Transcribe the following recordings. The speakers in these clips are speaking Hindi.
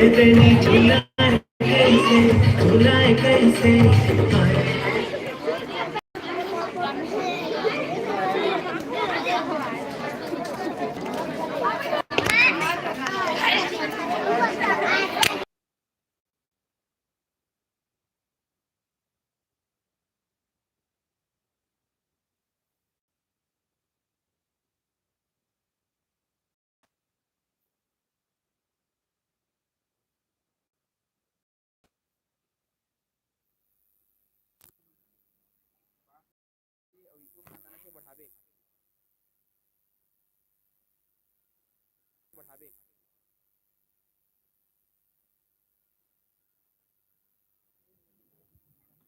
बेनी झुलाए कैसे, झुलाए कैसे।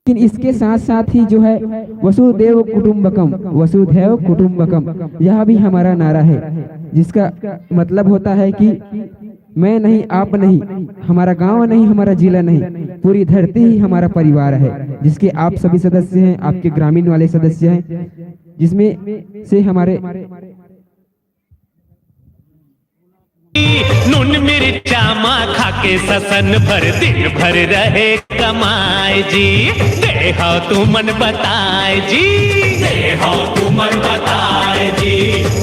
लेकिन इसके साथ साथ ही जो है वसुदेव कुटुंबकम, वसुधैव कुटुंबकम, यह भी हमारा नारा है, जिसका मतलब होता है कि मैं नहीं, आप नहीं, हमारा गांव नहीं, हमारा जिला नहीं, पूरी धरती ही हमारा परिवार है, जिसके आप सभी सदस्य हैं, आपके ग्रामीण वाले सदस्य हैं, जिसमें से हमारे नून मिर्चा माँ खा के ससन भर दिन भर रहे कमाए जी। दे हो तू मन बताए जी, दे हो तू मन बताए जी,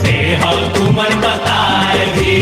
दे हो तू मन बताए जी।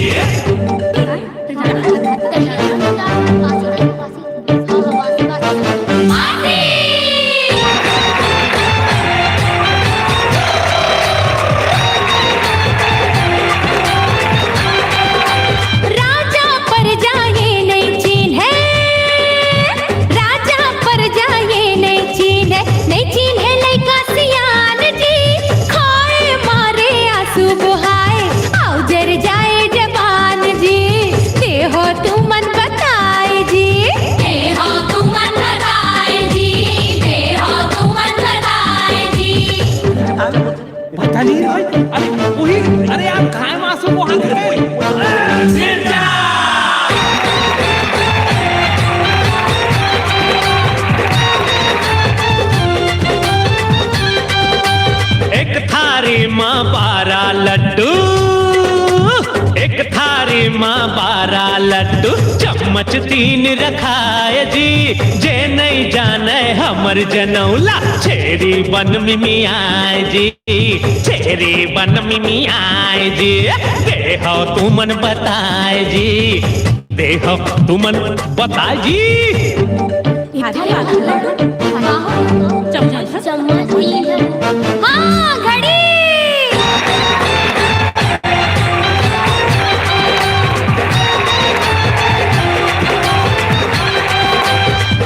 अरे आप खाए मासू को हाथ एक थारी माँ 12 लड्डू, एक थारी माँ 12 लड्डू, चम्मच 3 रखाए जी। जे नहीं जाने हमर जनौला, छेरी बन मिमियाए जी, छेरी बन मिमियाए जी। दे हो तू मन बताए जी, दे हो तू मन बताए जी। हाँ घड़ी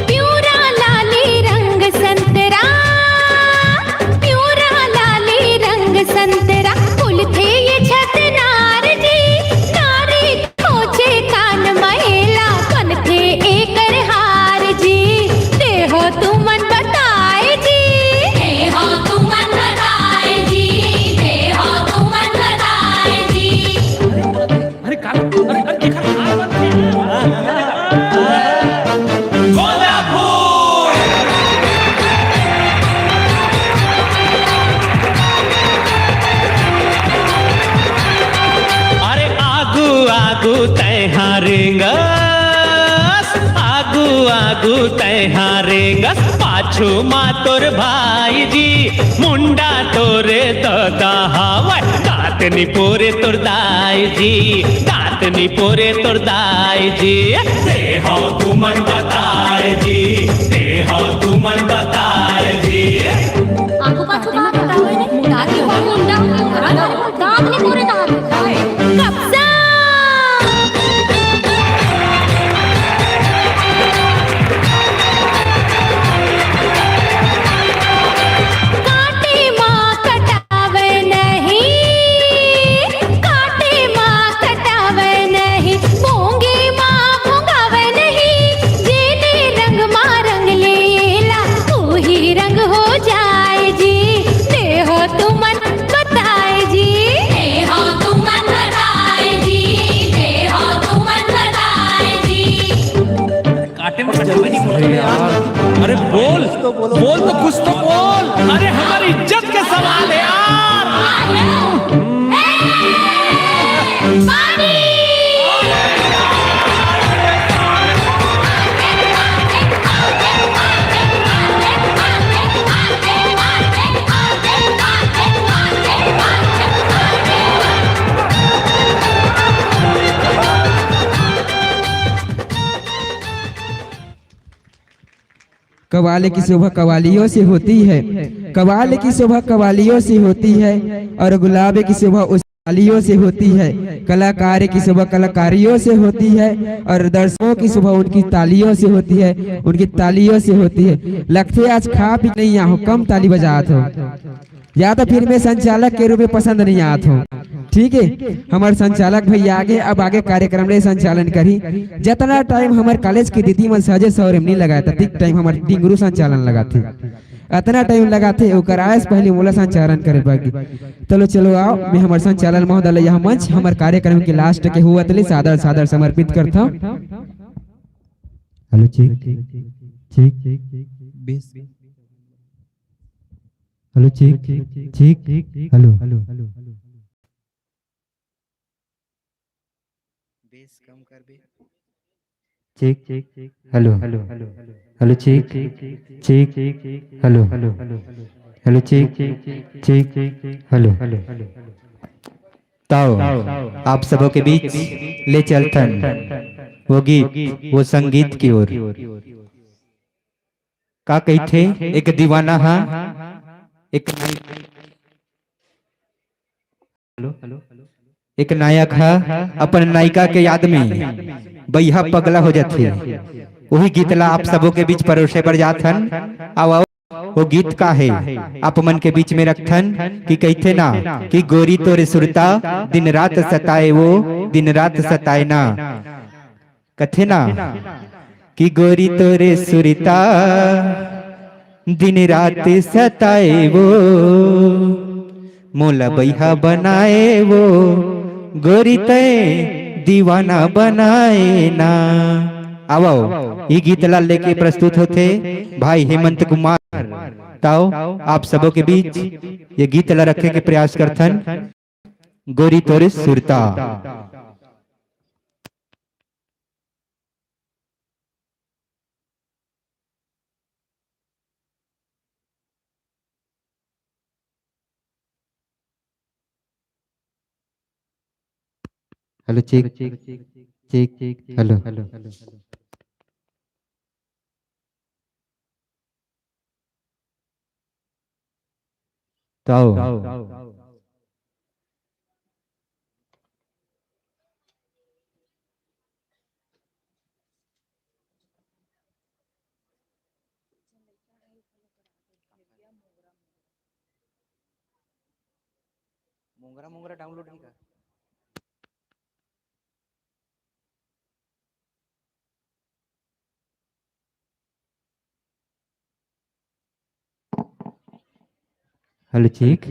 प्यूरा लाली रंग संतरा, प्यूरा लाली रंग संतरा, फूल थे ये छतनार जी। नारी खोचे कान महिला, बन थे एक हार जी। दे हो तू मन बताए जी, दे हो तू मन बताए जी, दे हो तू मन बताए जी। अरे का अरे देखा आगू तय हारेंगस, आगू आगू तय हारेंगस, पाछू माँ तोर भाई जी। मुंडा तोरे दादा हवै, दांत नी पोरे तोर दाई जी, दांत नी पोरे तोर दाई जी। दे हो तू मन बताए जी, दे हो तू मन बताए जी। आगू पाछू का बतावे ने दादी हो मुंडा दांत ने पूरे दांत कब्जा काटे माँ कटावे नहीं, काटे माँ कटावे नहीं, मूंगे माँ भुंगावे नहीं। जेने रंग माँ रंग लेला, तू ही रंग हो जाए जी। दे हो तू मन बताए जी, दे हो तू मन बताए जी, दे हो तू मन बताए जी। काटे में जल्दी नहीं बोल यार। अरे बोल तो बोलो, बोल तो कुछ तो बोल। अरे हमारी इज्जत के सवाल है यार। पानी कव्वाली की शोभा कव्वालियों से होती है, कव्वाली की शोभा कव्वालियों से होती है, और गुलाब की शोभा उस तालियों से होती है। कलाकार की शोभा कलाकारियों से होती है, और दर्शकों की शोभा उनकी तालियों से होती है, उनकी तालियों से होती है। लगते आज खा पी नहीं आओ, कम ताली बजात हो, या तो फिर मैं संचालक के रूप में पसंद नहीं आत हूँ। ठीक है, हमारे संचालक भैया आगे अब आगे कार्यक्रम रे संचालन करी। जितना टाइम हमारे कॉलेज की दीदी मन सहजे सौरम नहीं लगाया था, ठीक टाइम हमारे डिंगरू संचालन लगाते, इतना टाइम लगाते वो कराए से पहले मोला संचालन करे बाकी। चलो चलो आओ, मैं हमारे संचालन महोदय यह मंच हमारे कार्यक्रम के लास्ट के हुआ तले सादर सादर समर्पित करता हूँ। हेलो ठीक ठीक हेलो ठीक ठीक हेलो ठीक हेलो हेलो ठीक ठीक हेलो हेलो ठीक ठीक हेलो। ताओ आप सबों के बीच ले चलथन वो गीत वो संगीत की ओर। का कही थे एक दीवाना हा एक नायक है अपन नायिका के याद में बैहा पगला हो जाते। वही गीत ला आप सबों के बीच परोसे पर जाथन। आओ वो गीत का है आप मन के बीच में रखथन कि कहते ना कि गोरी तोरे सुरता दिन रात सताए, वो दिन रात सताए ना। कथे ना कि गोरी तोरे सुरता दिन रात सताए, वो मोला बैहा बनाए, वो गोरी तय दीवाना बनाए ना। आओ ये गीत ला लेके प्रस्तुत होते भाई हेमंत कुमार। ताओ आप सबों के बीच ये गीत ला रखे के प्रयास करथन गोरी तोरे सुरता। हेलो चेक चेक हेलो ताओ मोंगरा डाउनलोड नहीं कर। हेलो ठीक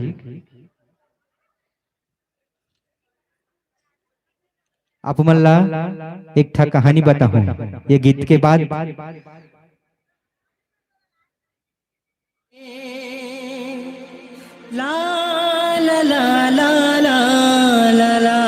आप मल्ला एक था कहानी बताऊं ये गीत के बाद। ला ला ला ला ला ला ला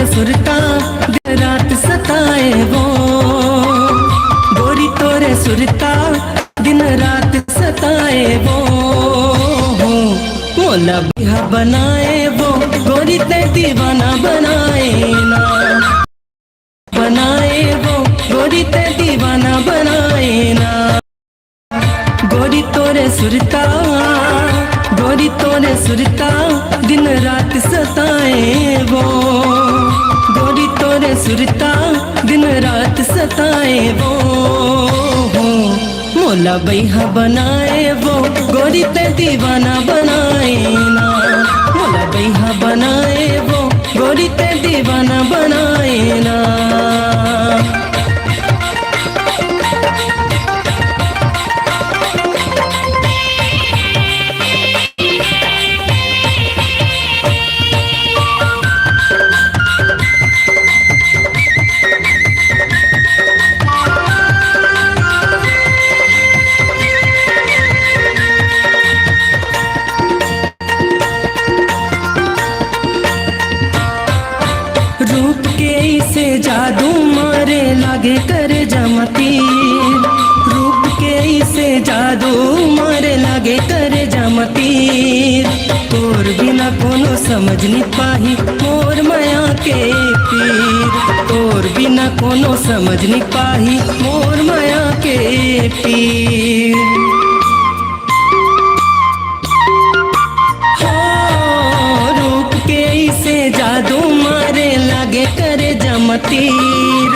सुरता दिन रात सताए, वो गोरी तोरे सुरता दिन रात सताए, वो मोला बिहा बनाए, वो गोरी ते दीवाना बनाए ना, बनाए वो गोरी ते दीवाना बनाए ना। गोरी तोरे सुरता गोरी तोरे सुरता दिन रात सताए, वो गोरी तोरे सुरता दिन रात सताए, वो मोला बैहा बनाए, वो गोरी ते दीवाना बनाए ना, मोला बैहा बनाए, वो गोरी ते दीवाना बनाए ना। जादू मारे लागे करे जामतीर तोर बिना कोनो समझ नहीं पाही मोर माया के पीर तोर बिना कोनो समझ नहीं पाही मोर माया के पीर हो रूप के ऐसे जादू मारे लागे करे जामतीर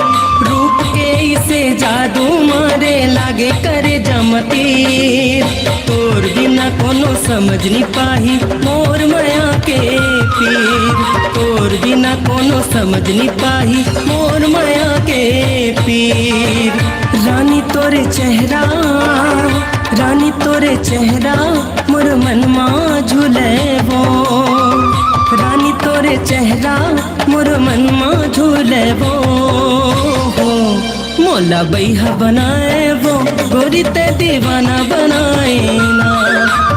रूप के ऐसे जादू मारे लागे करे जामतीर तोर बिना कोनो समझ नहीं पाही मोर माया के पीर तोर बिना कोनो समझ नहीं पाही मोर माया के पीर रानी तोरे चेहरा मोर मनमा झूले वो रानी तोरे चेहरा मोर मनमा झूले वो मोला बैहा बनाए वो गोरी ते दीवाना बनाए ना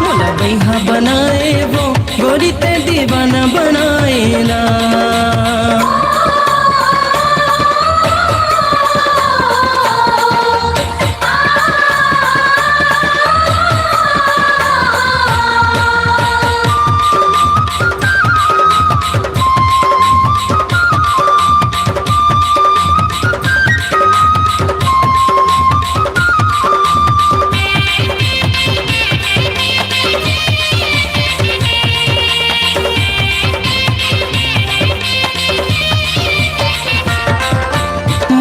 मोला बैहा बनाए वो गोरी ते दीवाना बनाए ना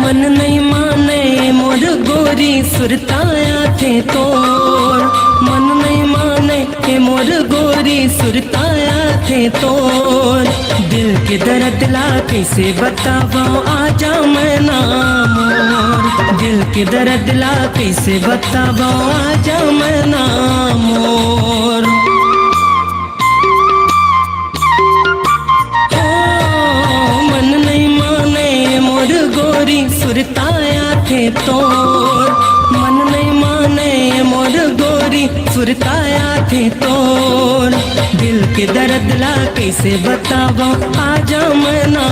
मन नहीं माने मोर गोरी सुरताया थे तोर मन नहीं माने के मोर गोरी सुरताया थे तोर दिल के दर्द ला कैसे बतावा आजा मैं ना मोर दिल के दर्द ला कैसे बतावा आजा मैं ना मोर मन नहीं माने मोर गोरी सुरताया थे तोर मन नहीं माने मोर गोरी सुरताया थे तोर दिल के दर्द ला कैसे बतावा आजा मैं ना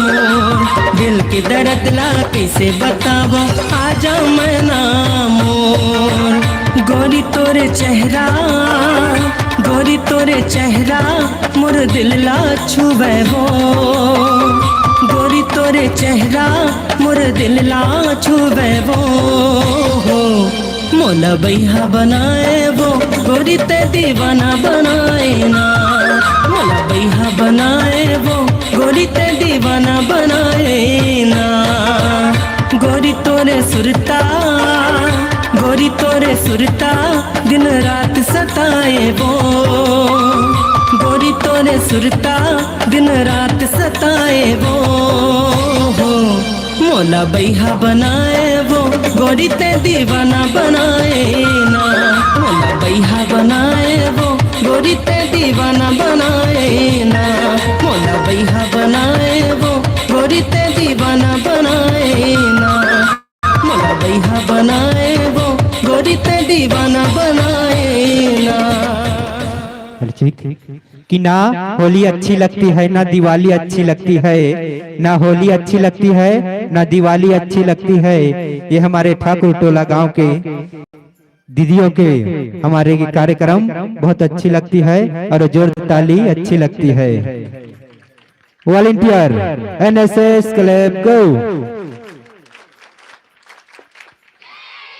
मोर दिल के दर्द ला कैसे बतावा आजा मैं ना मोर गोरी तोरे चेहरा मोर दिल ला छुबे वो गोरी तोरे चेहरा मोर दिल ला छुबे वो मोला बैहा बनाए वो गोरी ते दीवाना बनाए ना मोला बैहा बनाए वो गोरी ते दीवाना बनाए ना गोरी तोरे सुरता दिन रात सताए वो गोरी तोरे सुरता दिन रात सताए वो मोला बैहा बनाए वो गोरी ते दीवाना बनाए ना मोला बैहा बनाए वो गोरी ते दीवाना बनाए ना मोला बैहा बनाए वो गोरी ते दीवाना बनाए ना मोला बैहा बनाए वो गोरी ते दीवाना बनाए ना कि ना होली अच्छी लगती है ना दिवाली अच्छी लगती है ना होली अच्छी लगती है ना दिवाली अच्छी लगती है। ये हमारे ठाकुर टोला गांव के दीदियों के हमारे कार्यक्रम बहुत अच्छी लगती है और जोर ताली अच्छी लगती है। वॉलंटियर एनएसएस क्लब गो।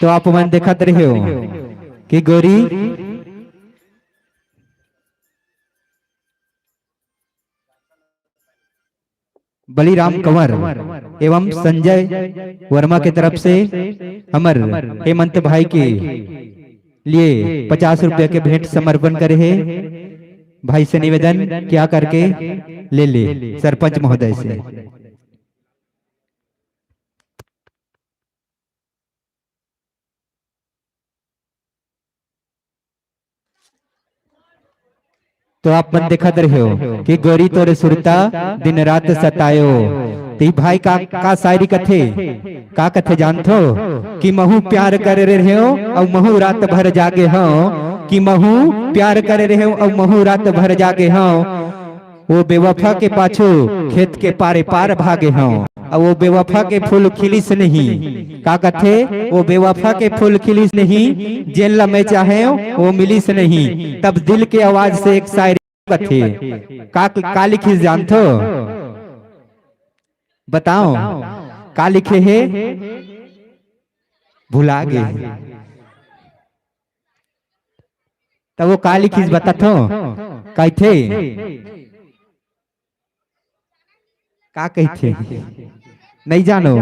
तो आप मन देखते रहे हो कि गोरी बलिराम कंवर एवं संजय वर्मा की तरफ से अमर हेमंत भाई के लिए 50 रुपए के भेंट समर्पण करे है। भाई से निवेदन क्या करके ले सरपंच महोदय से। तो आप मन देखते रहे हो कि गोरी तोरे सुरता दिन रात सतायो। तो भाई का शायरी कथे का कथे जानथो कि महू प्यार करे रहे हो और महू रात भर जागे हो कि महू प्यार करे रहे हो और महू रात भर जागे हो। वो बेवफा के पाछू खेत के पारे पार भागे हों और वो बेवफा के फूल खिलिस नहीं का कथे वो बेवफा के फूल खिलिस नहीं जेन ला मैं चाहे वो मिलिस नहीं तब दिल के आवाज से एक शायरी कथे का लिखिस जानथो बताओ का लिखे है भुला गए तब वो का लिखिस बता थो कहथे का कहथे नहीं जानो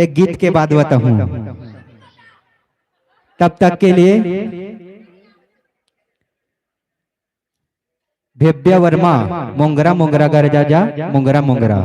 एक गीत के बाद बताऊं तब तक के लिए भेब्या वर्मा मोंगरा मोंगरा गर जा जा मोंगरा मोंगरा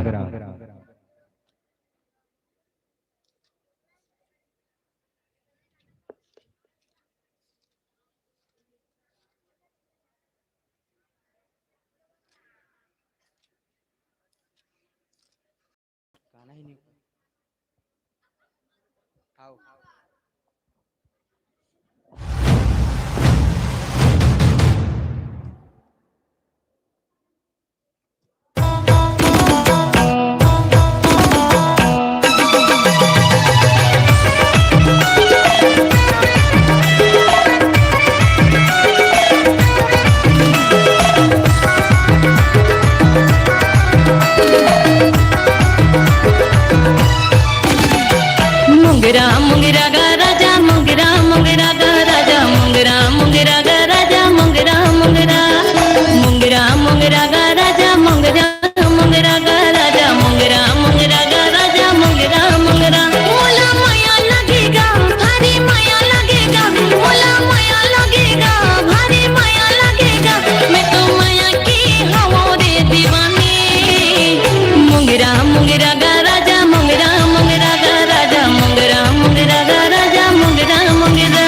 मुंगरा मुंगरा गा राजा मुंगरा मुंगरा गा राजा मुंगरा मुंगरा गा राजा मुंगरा मुंगरा मुंगरा मुंगरा गा राजा मुंगरा मुंगरा गा राजा मुंगरा मुंगरा गा राजा मुंगरा मुंगरा मोला माया लगेगा भारी माया लगेगा मोला माया लगेगा भारी माया लगेगा मैं तो माया की हवा रे दीवानी मुंगरा मुंगरा गा राजा मुंगरा मुंगरा गा राजा मुंगरा मुंगरा गा राजा मुंगरा मुंगरा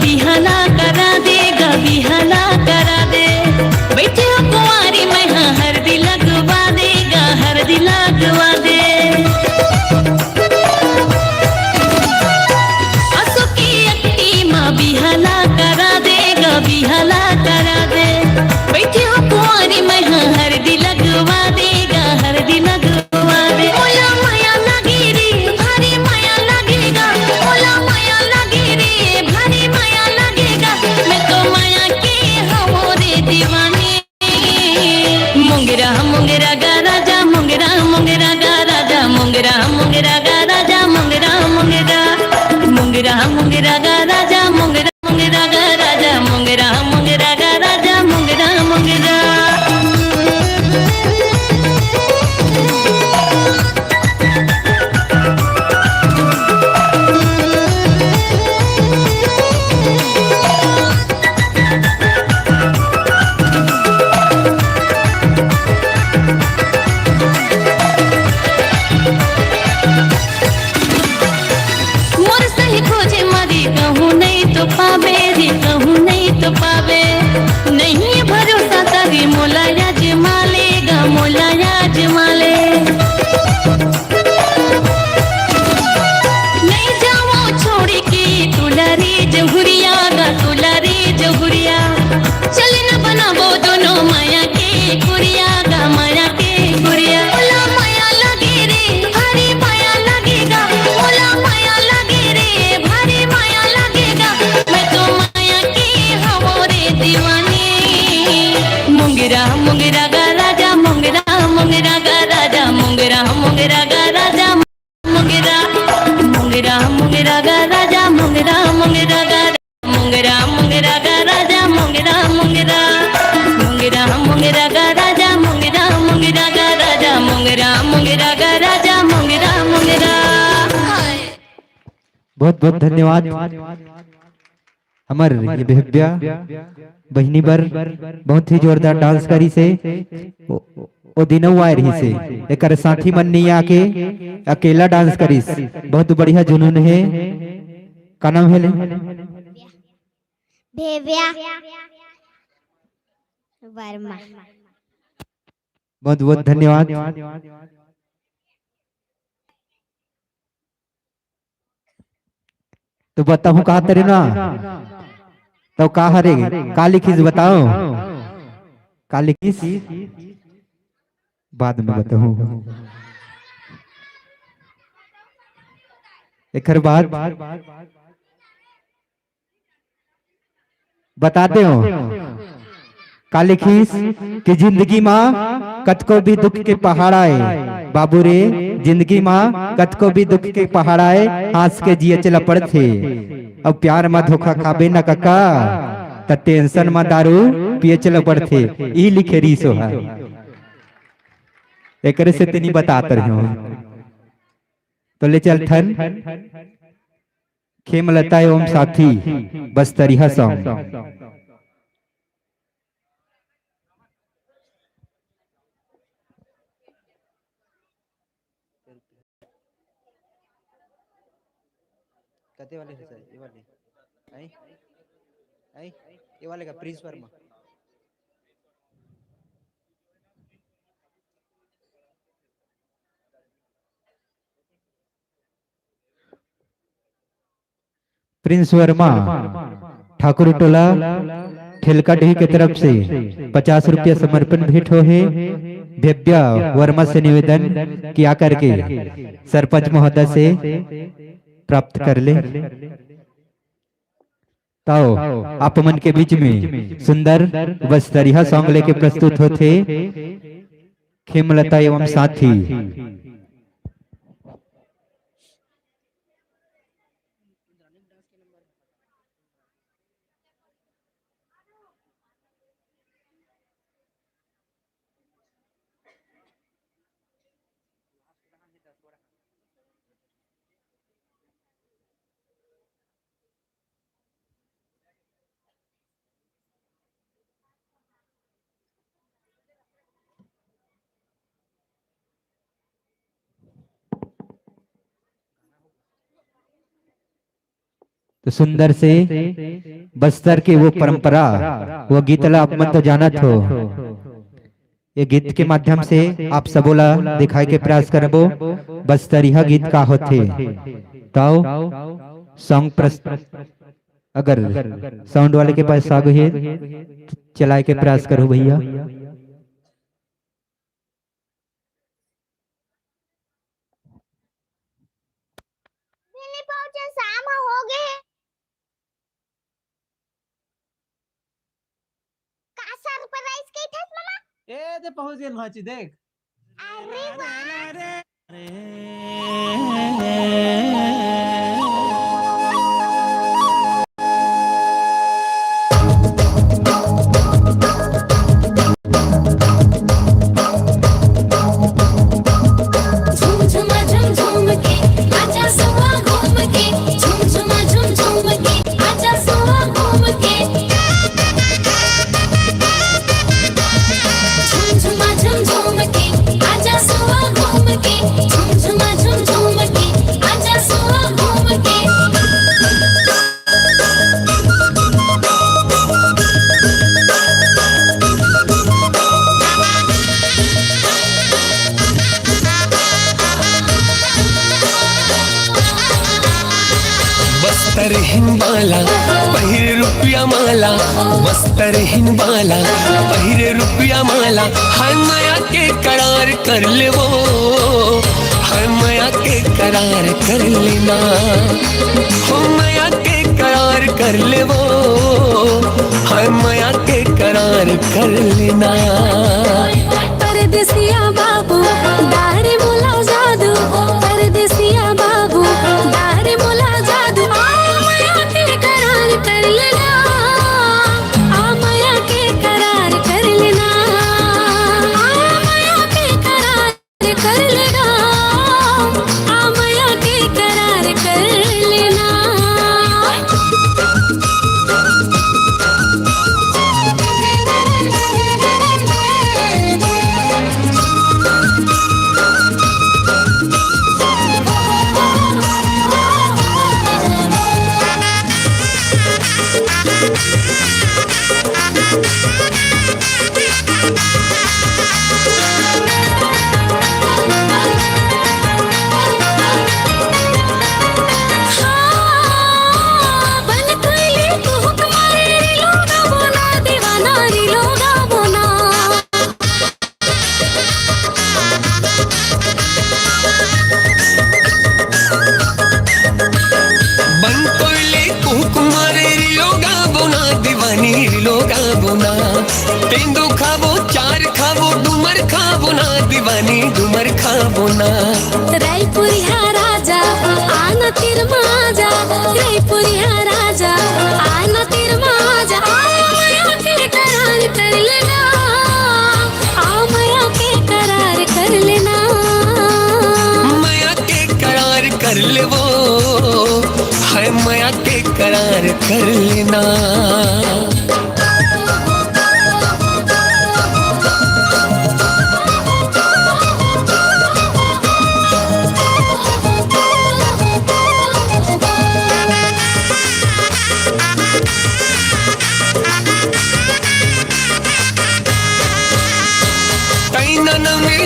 बिहाना करा देगा बिहाना करा दे बैठे हो कुंवारी मैं हाँ हरदी लगवा देगा हरदी लगवा दे असो की अक्टी माँ बिहाना करा देगा बिहाना करा दे बैठे हो कुंवारी मैं हाँ हरदी लगवा देगा हरदी लगवा दे मोला माया लगी रे भारी माया लगेगा मोला माया लगी रे भारी माया लगेगा मैं तो माया की हूँ रे दीवानी मुंगरा मुंगरा गा राजा मुंगरा मुंगरा गा राजा मुंगरा मुंगरा गा राजा मुंगरा मुंगरा मुंगरा मुंगरा गा राजा मुंगरा मुंगरा गा राजा मुंगरा मुंगरा गा राजा मुंगरा मुंगरा मोर सही खोजे मरी कहूँ नहीं तो पावे रे कहूँ नहीं तो पावे नहीं भरोसा तभी मोला आजमा लेगा मोला आजमा ले नहीं जाओ छोड़ के तुलारी जहुरिया गा तुलारी जहुरिया चल न बनाबो दोनों माया के कुरिया गा माया के कुरिया मोला माया लगे रे भारी माया लगेगा मोला माया लगे रे भारी माया लगेगा मैं तो माया की हूँ रे दीवानी मुंगरा मुंगरा गा राजा मुंगरा मुंगरा गा राजा मुंगरा मुंगरा गा राजा मुंगरा मुंगरा मुंगरा गा राजा मुंगरा मुंगरा गा मुंगरा मुंगरा गा राजा मुंगरा मुंगरा मुंगरा मुंगरा गा राजा मुंगरा मुंगरा गा राजा मुंगरा मुंगरा गा राजा मुंगरा मुंगरा बहुत बहुत धन्यवाद हमार ये बेहब्या बहनी बर बहुत ही जोरदार डांस करी से ओ दिनों आए रही से एकर साथी मन नहीं आके अकेला डांस करिस, बहुत बढ़िया जुनून है। का नाम है ले? भेव्या वर्मा। बहुत बहुत धन्यवाद। तो बताऊं कहा तेरे ना, तो कहा हरे का लिखिस बताओ, का लिखिस बाद में बताऊं। एक बाद बताते हो का लिखिस कि जिंदगी माँ कतको भी दुख के पहाड़ आए, बाबू रे जिंदगी माँ कतको भी दुख के पहाड़ आए, हंस के जिए चला पड़थे। अब प्यार में धोखा खाबे न काका, त टेंशन में दारू पिए चला पड़थे। ई लिखे रीसो है, एकरे से तनी बताते रहो। तो ले चल थन खेमलता एवं साथी बस्तरिया सॉन्ग। कते वाले है सर? ये वाले आई आई ये वाले का प्रिंस वर्मा। प्रिंस वर्मा ठाकुर टोला ठेलका डही की तरफ से 50 रुपया समर्पण भेंट हो है। भेव्या वर्मा से निवेदन किया करके सरपंच महोदय से प्राप्त कर ले। ताओ आप मन के बीच में सुंदर बस्तरिया सॉन्ग लेके प्रस्तुत होते खेमलता एवं साथी। तो सुंदर से बस्तर की वो परंपरा, वो गीतला आप मन तो जाना हो। ये गीत के माध्यम से आप सबोला दिखाई के प्रयास करबो बस्तरिया गीत का होते। ताओ सॉन्ग अगर साउंड वाले के पास साग है चलाए के प्रयास करो भैया। ए ते पहुंच गए भाची देख। अरे वाह। झुमझुमा झुमझुम के आजा सुआ घूम के, झुमझुमा झुमझुम के आजा सुआ घूम के, झुमझुमा झुमझुम के आजा सुआ घूम के, झुमझुमा झुमझुम के आजा सुआ घूम के। बस्तर हिंबाला पहिरे रुपया माला, बस्तर हिंबाला पहिरे रुपया माला, हाय माया के करार कर ले वो, हाय माया के करार कर लेना, हो माया के करार कर ले वो, हाय माया के करार कर लेना। परदेसिया बाबू दाढ़ी मुला जादू, परदेसिया बाबू दाढ़ी मुला जादू, आ माया के करार कर लेना, आ माया के करार कर लेना, आ माया के करार कर लेना, आ माया के करार कर लेना। खाबो चार खाबो डूमर खाबो ना दीवानी डूमर खाबो ना रायपुरिया राजा आना तिर माजा रायपुरिया राजा आना तिर माजा माया के करार कर लेना माया के करार कर लेना माया के करार कर ले वो है माया के करार कर लेना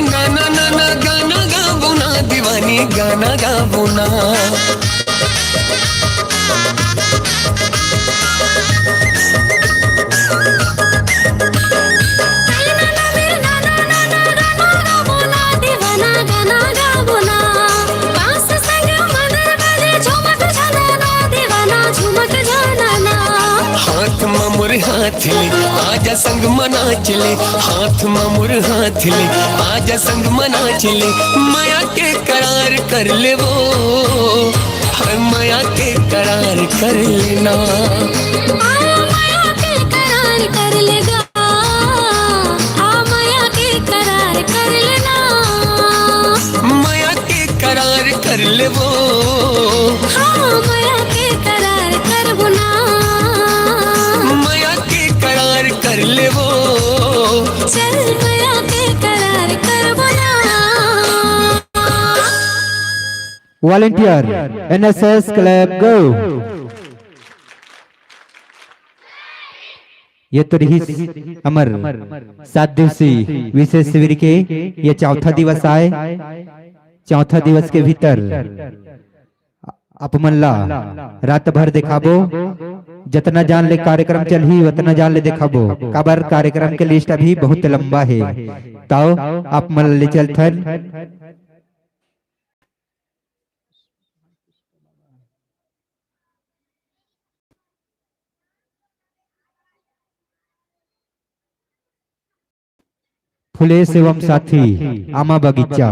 गाना गाबो ना दीवानी गाना गाबो ना हाथ मामुर हाथ ले आजा संग मना चले हाथ मामुर हाथ ले आजा संग मना चले माया के करार कर ले वो हर माया के करार कर लेना माया के करार कर लेगा माया के करार कर लेना माया के करार कर ले वो माया के करार कर बुना कर ले वो चल माया के करार कर बुना वॉलंटियर एनएसएस क्लब गो। ये तो रही अमर 7 दिवसीय विशेष शिविर के ये चौथा दिवस आए। चौथा दिवस के भीतर अपमल्ला रात भर दिखाबो जितना जान ले कार्यक्रम चल ही उतना जान ले दिखाबो काबर कार्यक्रम के लिस्ट अभी बहुत लंबा है ताओ आप मल ले चल थर फुले एवं साथी आमा बगीचा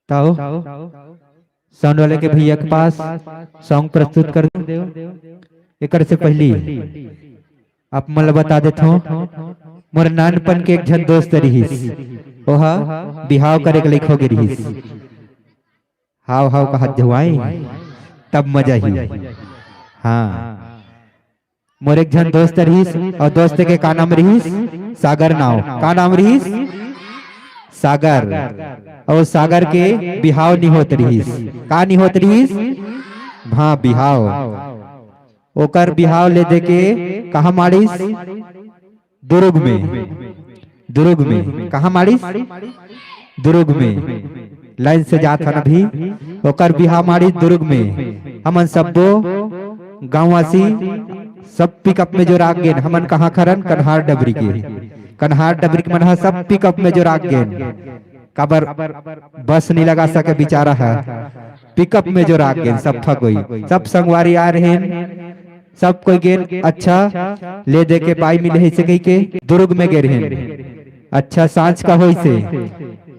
ताओ साउंड वाले के भैया के पास सॉन्ग प्रस्तुत कर दो। एक से पहली आप मल बता देते हो मोर नानपन के एक जन दोस्त रहीस ओहा बिहाव करे के लिखो के रहीस हाव हाव का हाथ धुआई तब मजा ही। हाँ मोर एक जन दोस्त रहीस और दोस्त के का नाम रहीस सागर नाव का नाम रहीस सागर और सागर के बिहाव नहीं होत रहीस का नहीं होत रहीस हाँ बिहाव ओकर बिहाव ले दे के कहा मारिस दुर्ग में कहा मारिस दुर्ग में लाइन से जात हन अभी ओकर बिहाव मारिस दुर्ग में हमन सबो गांववासी सब पिकअप में जो राग गेन हमन कहाँ खरन कन्हार डबरी के मन सब पिकअप में जो राग गेन काबर बस नहीं लगा सके बेचारा है पिकअप में जो राग गेन सब फगोई सब संगवारी आ रहे हैं सब कोई गेन अच्छा ले दे के बाई मिले से कही के दुर्ग में गे रहे अच्छा सांझ का होई से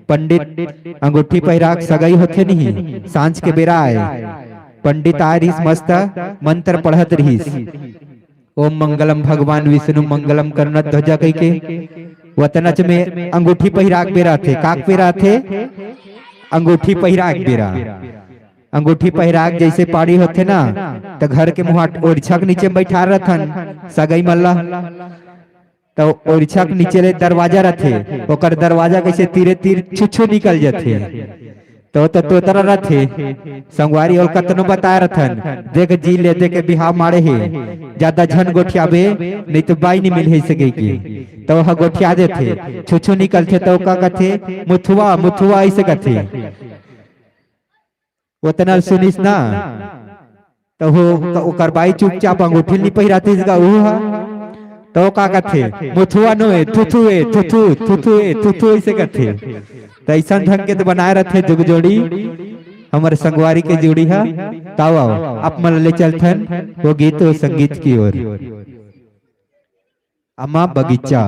पंडित अंगूठी पहिराक सगाई होते नहीं सांझ के बेरा आए पंडित आए रहीस मस्त मंत्र पढ़त रहीस ओम मंगलम भगवान विष्णु मंगलम करन ध्वजा कही के वतनच में अंगूठी पहिराक बेरा थे काक बेरा थे अंगूठी पहिराक बेरा अंगूठी पहिराक जैसे पाड़ी होते ना तो घर के मुहा ओरछा के नीचे बैठा रहन सगाई मल्ला तो ओरछा के नीचे ले दरवाजा रहते ओकर दरवाजा कैसे तीरे तीर छुछो निकल जाते तो तोतरा रथे संगवारी और कतनो बता रथन देख जी ले दे के बिहाव मारे हे ज्यादा झन गोठियाबे नहीं तो बाई नहीं मिल सके की तो वह गोठिया देथे छुछु निकलथे तो का कथे मुथुआ मुथुआ ऐसे कथे उतना सुनिस ना तो वो ओकर बाई चुपचाप अंगूठी नहीं पहिराती इसका वो तो का कथे मुथुआ नोए थुथुए थुथु थुथुए थुथु ऐसे कथे तो ऐसा ढंग के तो बनाए रखे जुग जोड़ी हमारे संगवारी के जोड़ी है ताओ आओ आप मन ले चलथन वो गीत और संगीत की ओर अम्मा बगीचा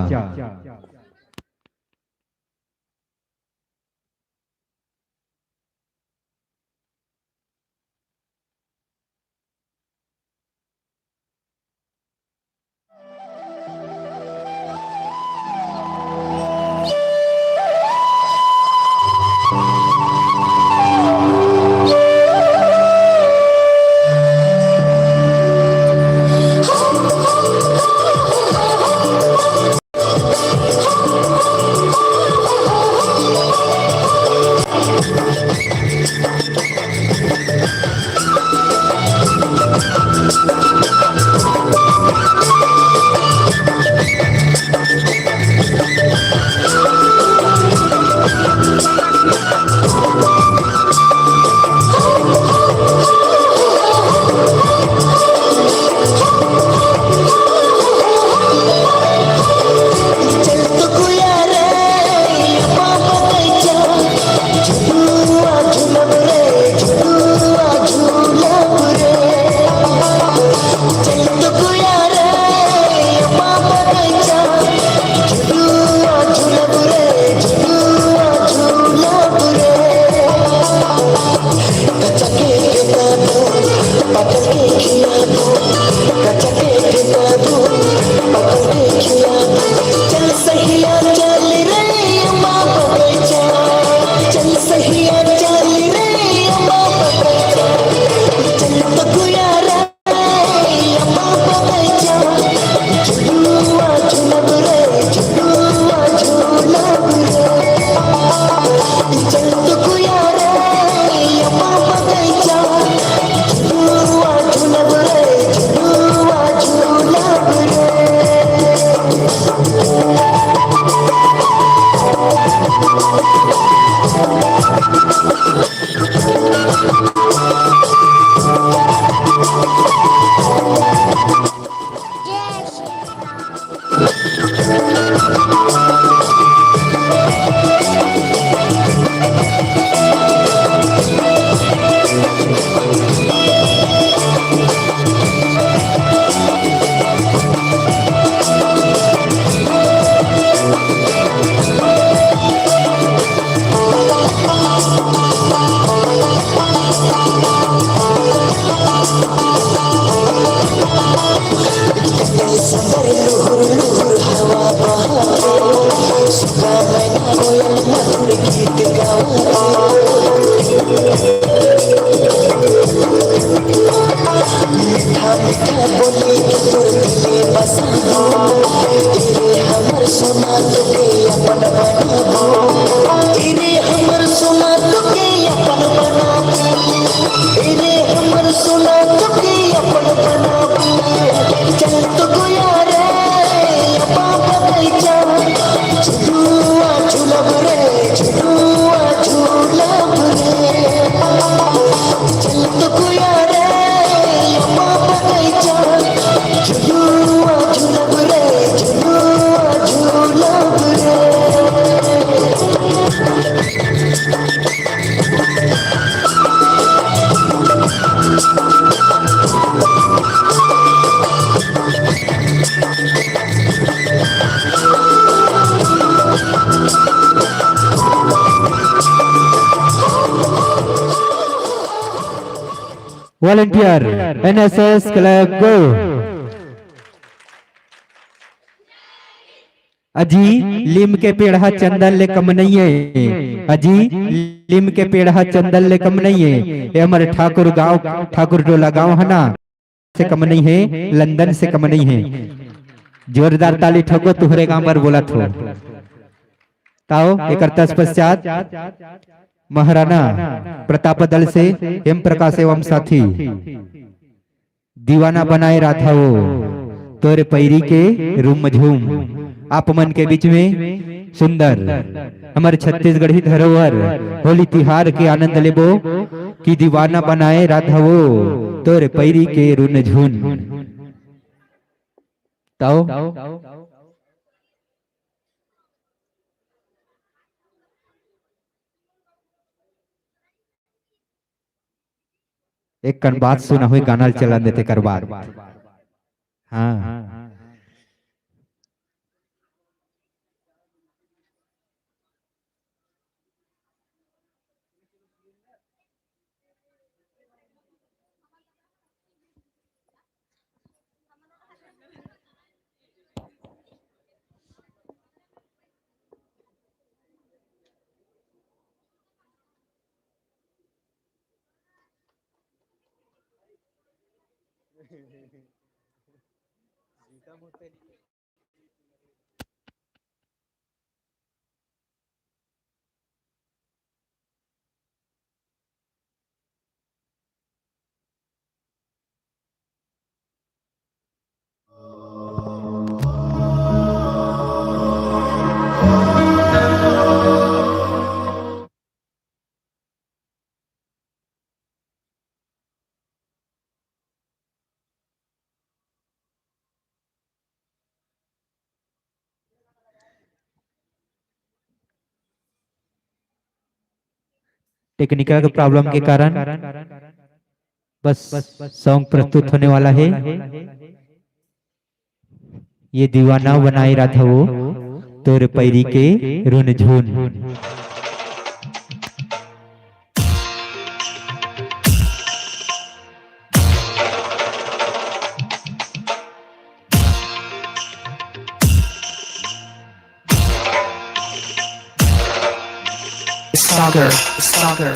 वॉलंटियर एनएसएस क्लब गो अजी लिम के पेड़ चंदन ले कम नहीं है अजी लिम के पेड़ चंदन ले कम नहीं है ये हमारे ठाकुर गांव ठाकुर टोला गांव है ना से कम नहीं है लंदन से कम नहीं है जोरदार ताली ठोको तुहरे गांव पर बोला थो ताओ एक तत्पश्चात महाराणा प्रताप दल से एम प्रकाश एवं साथी दीवाना बनाए राधा वो तोरे पैरी के रूम झूम। आप मन के बीच में सुंदर हमारे छत्तीसगढ़ी धरोहर होली तिहार के आनंद लेबो कि दीवाना बनाए राधा वो तोरे पैरी के रूम झूम। ताओ एक कन बात सुना हुई गाना चला देते कर बार। हाँ टेक्निकल प्रॉब्लम के कारण बस सॉन्ग प्रस्तुत होने वाला है। ये दीवाना बनाए राधा वो तोरे पैरी के रुन झून। Sagar.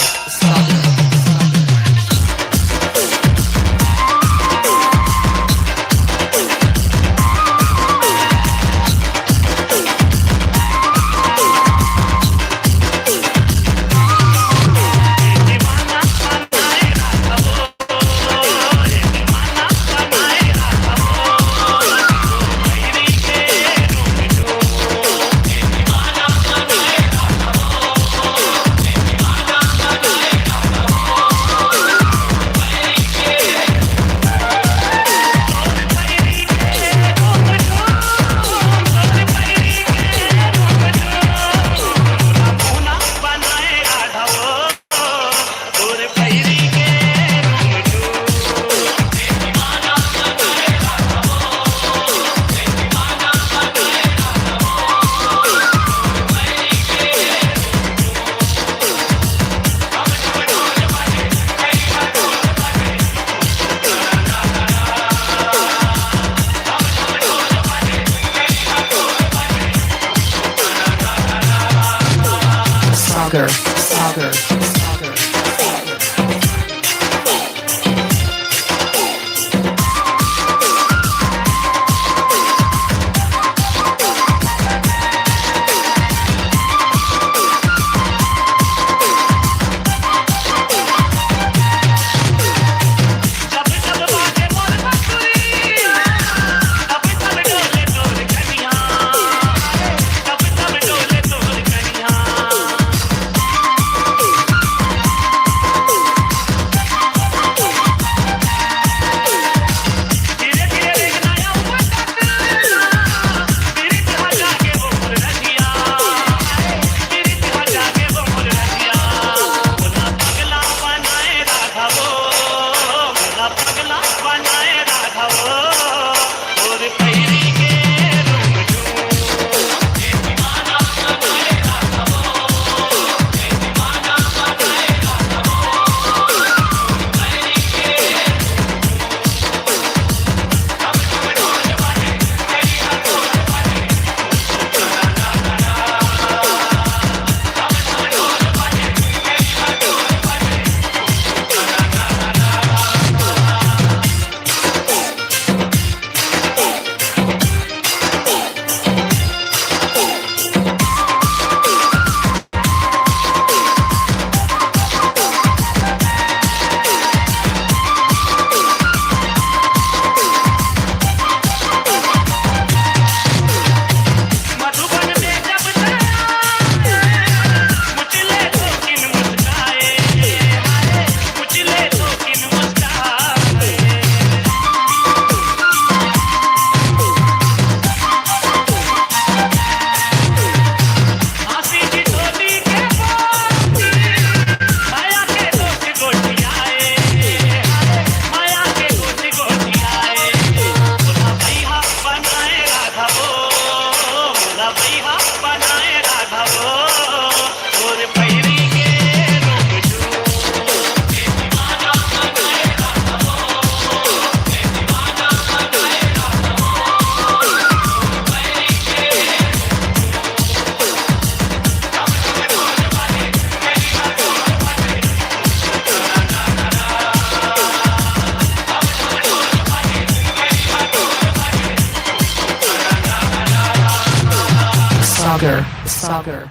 Sagar.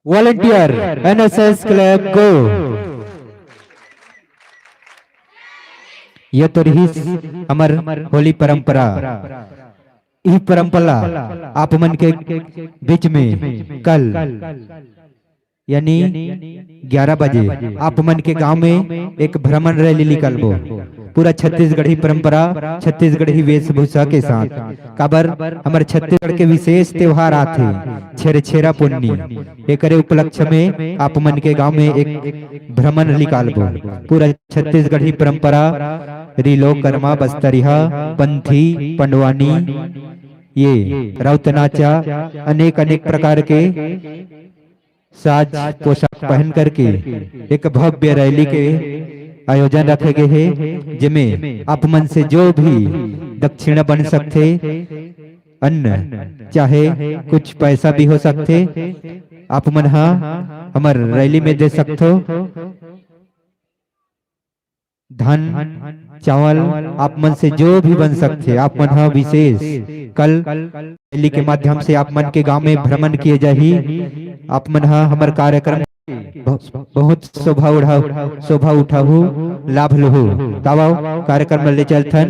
Volunteer NSS club गो। यह तो रही हमार होली परंपरा। यह परंपरा आप मन के बीच में कल यानी 11 बजे आप मन के गांव में एक भ्रमण रैली निकलबो पूरा छत्तीसगढ़ी परंपरा छत्तीसगढ़ी वेशभूषा के साथ। काबर हमारे छत्तीसगढ़ के विशेष त्योहार आते छेरछेरा पुन्नी एकरे उपलक्ष्य में आप मन के गांव में एक भ्रमण निकालबो पूरा छत्तीसगढ़ी परंपरा रीलो कर्मा बस्तरिया पंथी पंडवानी ये राउतनाचा अनेक अनेक प्रकार के साज पोशाक पहन करके एक भव्य रैली के आयोजन रखे गए हैं जिसमें आप मन से जो भी दक्षिणा बन सकते अन्न चाहे कुछ पैसा भी हो सकते आप मन हमार रैली में दे सकते हो। धन चावल आप मन से जो भी बन सकते आप मन विशेष कल रैली के माध्यम से आप मन के गांव में भ्रमण किए जाही। आप मन हमार कार्यक्रम बहुत शोभा उठाऊ लाभ लहू तब कार्यक्रम में ले चलथन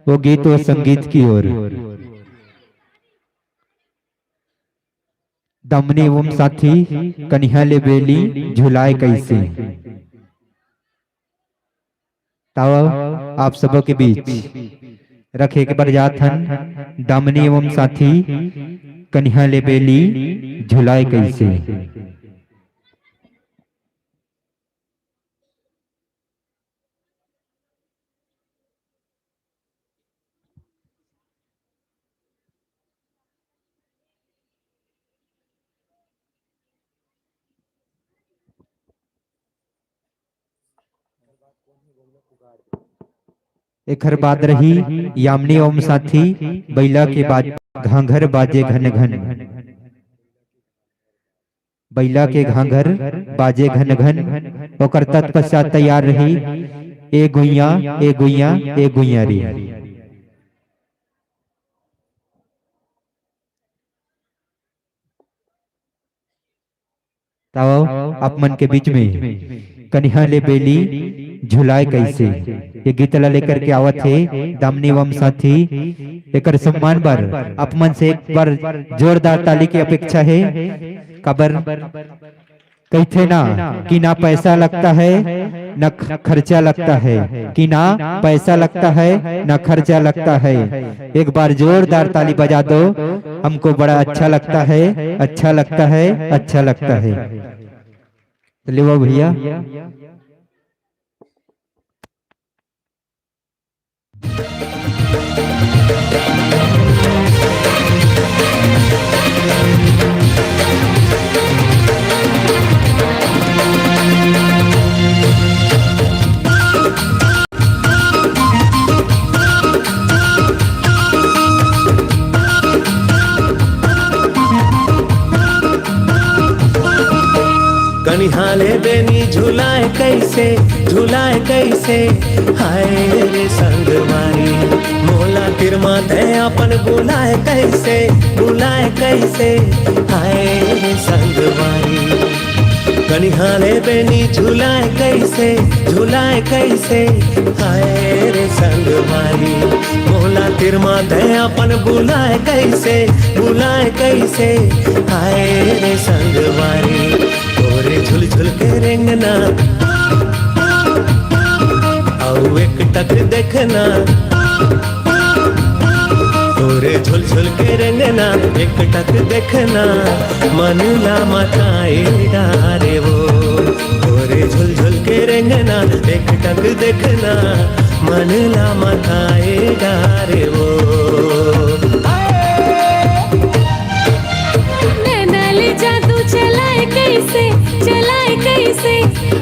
वो गीत और संगीत की ओर। दमनी एवं साथी कन्हैया ले बेली झुलाए कैसे तब आप सबों के बीच रखे के बरजाथन दमनी एवं साथी कन्हैया ले बेली झुलाए कैसे। एकर बाद रही यामिनी ओम साथी बैला के बाद घांघर बाजे घन घन बैला के घांघर बाजे घन घन ओकर तत्पश्चात तैयार रही ए गुइया ए गुइया ए गुइया रे। तब आप मन के बीच में कन्हैया ले बेली झुलाए कैसे ये गीत ला लेकर के आवत है दामनी एवं साथी। एकर सम्मान पर आप मन से एक बार जोरदार ताली की अपेक्षा है। कबर कहते ना कि ना पैसा लगता है न खर्चा लगता है कि ना पैसा लगता है न खर्चा लगता है। एक बार जोरदार ताली बजा दो हमको बड़ा अच्छा लगता है अच्छा लगता है अच्छा लगता है। ले वो भैया कन्हैया ले बेनी झुलाए कैसे हाय रे संगवारी मोला तिरमा ते अपन बुलाए कैसे हाय रे संगवारी। कन्हैया ले बेनी झुलाए कैसे हाय रे संगवारी मोला तिरमा ते अपन बुलाए कैसे हाय रे संगवारी। तोरे झुल झुल के रेंगना आओ एक टक देखना तोरे झुल झुल के रेंगना एक टक देखना मन ला मताएगा रे वो। तोरे झुल झुल के रेंगना एक टक देखना मन ला मताएगा रे वो। जादू चलाए कैसे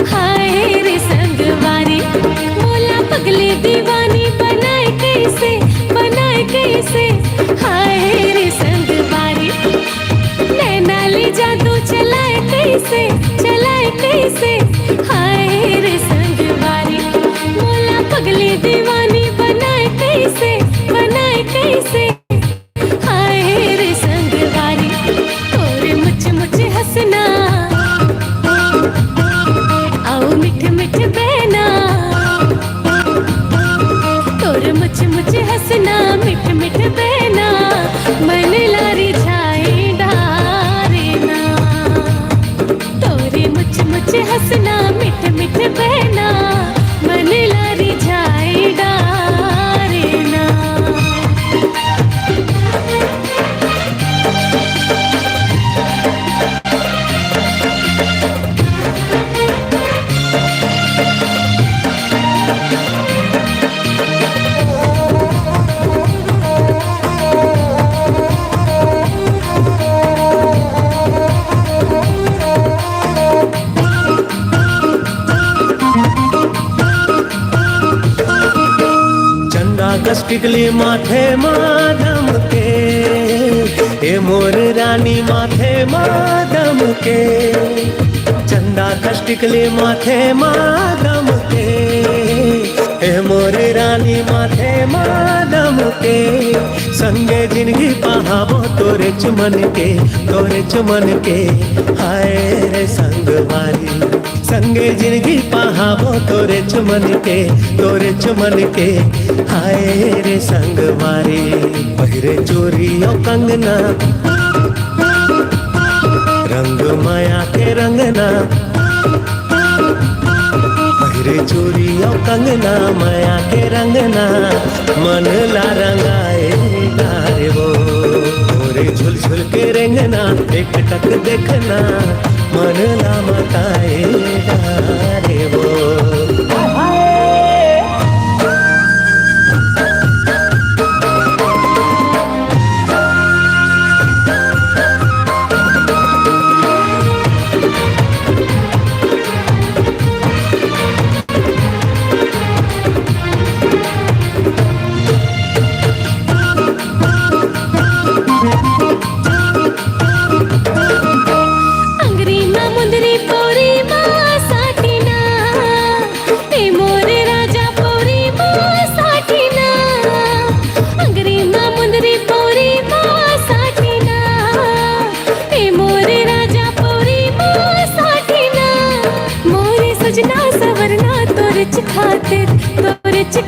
हाय रे संगवारी मोला पगले दीवानी बनाए कैसे हाय रे संगवारी। नैना ले जादू चलाए कैसे हाय रे संगवारी मोला पगले दीवानी बनाए कैसे हाय रे संगवारी। आओ मिठ मिठ बहना तोर मुझ मुझ हंसना मिठ मिठ बहना मन लारी छाई डारेना तोरे मुझ मुझ हंसना मिठ मिठ बहना मन लारी छाई डारेना कस टिकली माथे माधम के ए मोर रानी माथे माधम के चंदा कस टिकली माथे माधम के ए मोर रानी माथे माधम के संगे जिंदगी पहाबो तोरे चुमन के हाय रे संगवारी संगे जिंदगी पहाबो तोरे चुमन के हाय रे संगवारी पहिरे चोरी ओ कंगना रंग माया के रंगना पहिरे चोरी ओ कंगना माया के रंगना मन ला रंगाए गारे वो तोरे झुल झुल के रंगना एक टक देखना मन ला मताए गारे वो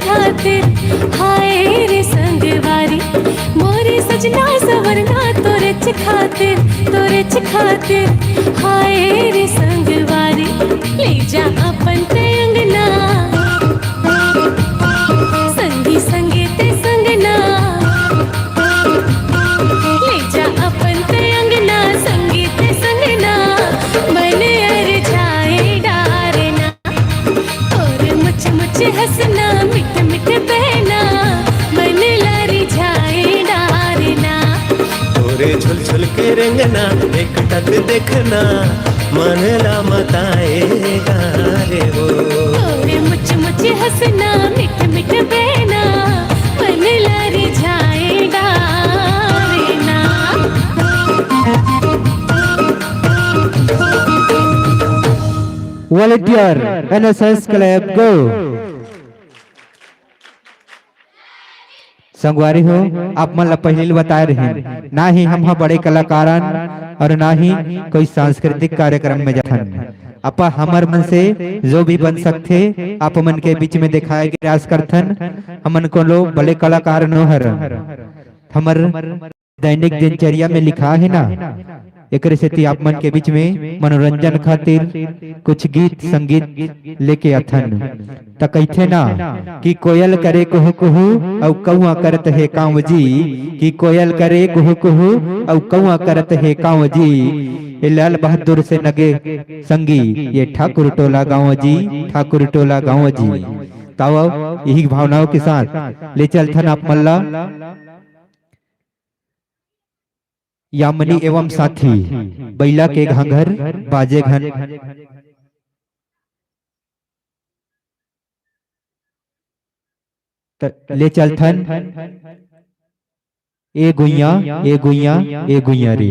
खातिर हाय रे संगवारी मोरे सजना सवरना तोरे खातिर हाय रे संगवारी ले जा अपन ते अंगना संगी संगे ते संगना ले जा अपन ते अंगना संगी ते संगना मन अर जाए डारना और मुझ मुझ हंसना मिठ मिठ बहना मन लारी जाए डारना तोरे झुल झुल के रंगना एक टक देखना मन ला मताए गारे वो तोरे मुझ मुझ हंसना मिठ मिठ बहना मन लारी जाए डारना वॉलंटियर एनएसएस क्लब गो संगवारी हो आप मन ला पहले बताए रहे ना ही हम बड़े कलाकारन और ना ही कोई सांस्कृतिक कार्यक्रम में जाथन अपा हमर मन से जो भी बन सकते आप मन के बीच में दिखाए के प्रयास करथन हमन को लोग बड़े कलाकार न हर हमर दैनिक दिनचर्या में लिखा है ना एक से आप मन के बीच में मनोरंजन खातिर कुछ गीत संगीत लेके अथन त कहथे ना कि कोयल करे कुहू कुहू औ कौआ करत है कांव जी कि कोयल करे कुहू कुहू औ कौआ करत है कांव जी ये लाल बहादुर से नगे संगी ये ठाकुर टोला गाँव जी ताव यही भावनाओं के साथ ले चलथन आप मल्ला यामिनी एवं साथी बैला के घंघर बाजे घन ले चलथन ए गुइया रे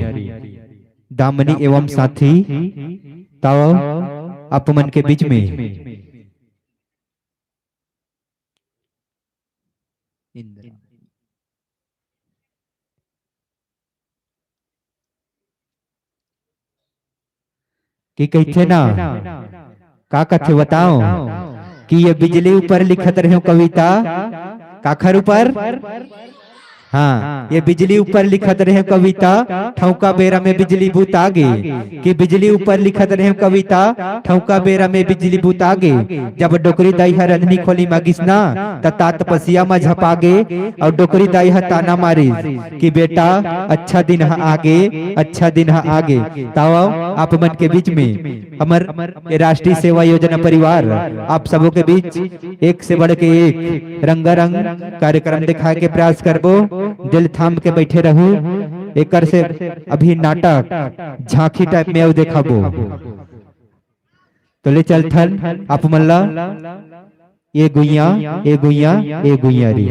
दामनी एवं साथी ताव अपमन के बीच में कि कहते ना का कथे बताओ कि ये बिजली ऊपर लिखत रहे कविता काखर ऊपर। हाँ, ये बिजली ऊपर लिखत रहे कविता ठौका बेरा में बिजली भूत आगे। कि बिजली ऊपर लिखत रहे कविता ठौका बेरा में बिजली भूत आगे। जब डोकरी दाई हर रंधनी खोली मागिसना तता तपसिया में झपागे और डोकरी दाई हर ताना मारी कि बेटा अच्छा दिन आगे, अच्छा दिन आगे। ताओ आप मन के बीच में अमर राष्ट्रीय सेवा योजना परिवार आप सबों के बीच एक से बढ़ के एक रंगारंग कार्यक्रम दिखाए के प्रयास करबो। दिल थाम के बैठे रहू। एक से अभी नाटक झांकी टाइप में आउ देखाबो। तो ले चल थन आप मल्ला ये गुइया ये गुइया ये गुइया री।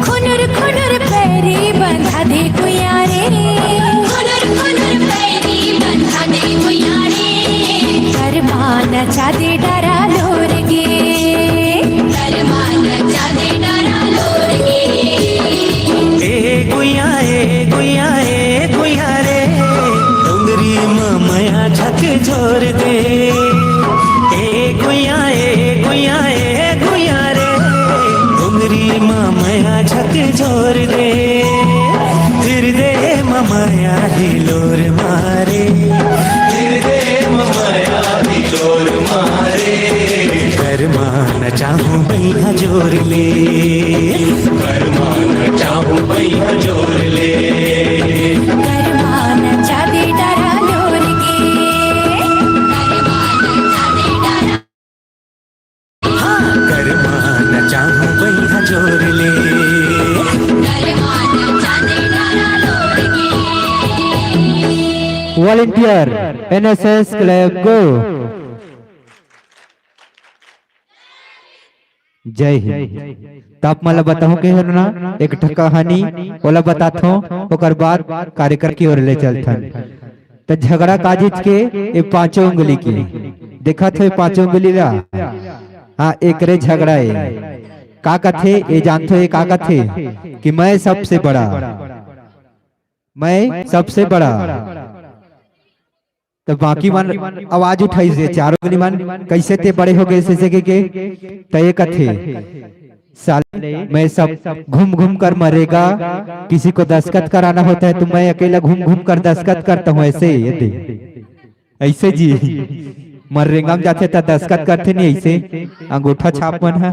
खुनर खुनर बंधा दे गुया रे हुनर हुनर पैरी बंधा दे गुया रे गरमा नचा दे डरा लोर गे गरमा नचा दे डरा लोर गे ए गुया रे डोंगरी मया झक झोर दे ए गुया रे डोंगरी मया झक झोर दे फिर दे मया हिलोर मारे फिर दे मया हिलोर मारे गरमा न चाहूं बैहा जोर ले गरमा न चाहूं बैहा जोर ले गरमा नचा दे डरा लोर गे गरमा नचा दे डरा गरमा न चाहूं बैहा जोर ले गरमा नचा दे डरा लोर गे वॉलंटियर एनएसएस क्लब गो। जय हिंद। तो आप मला बताओ के हो ना एक कहानी ओला बताथो ओकर बाद कार्यक्रम की ओर ले चलथन। तो झगड़ा काजिज के ये पांचों उंगली की देखा थे पांचों उंगली ला हाँ एक रे झगड़ा है का कथे ये जानते हो ये का कथे कि मैं सबसे बड़ा तो बाकी मन आवाज उठाई से चारों उंगली मन कैसे ते बड़े हो गए से के तो ये कथे साले मैं सब घूम घूम कर मरेगा किसी को दस्तखत कराना होता है तो मैं अकेला घूम घूम कर दस्तखत करता हूँ ऐसे ये दे ऐसे जी मरेगा में जाते तो दस्तखत करते नहीं ऐसे अंगूठा छाप मन है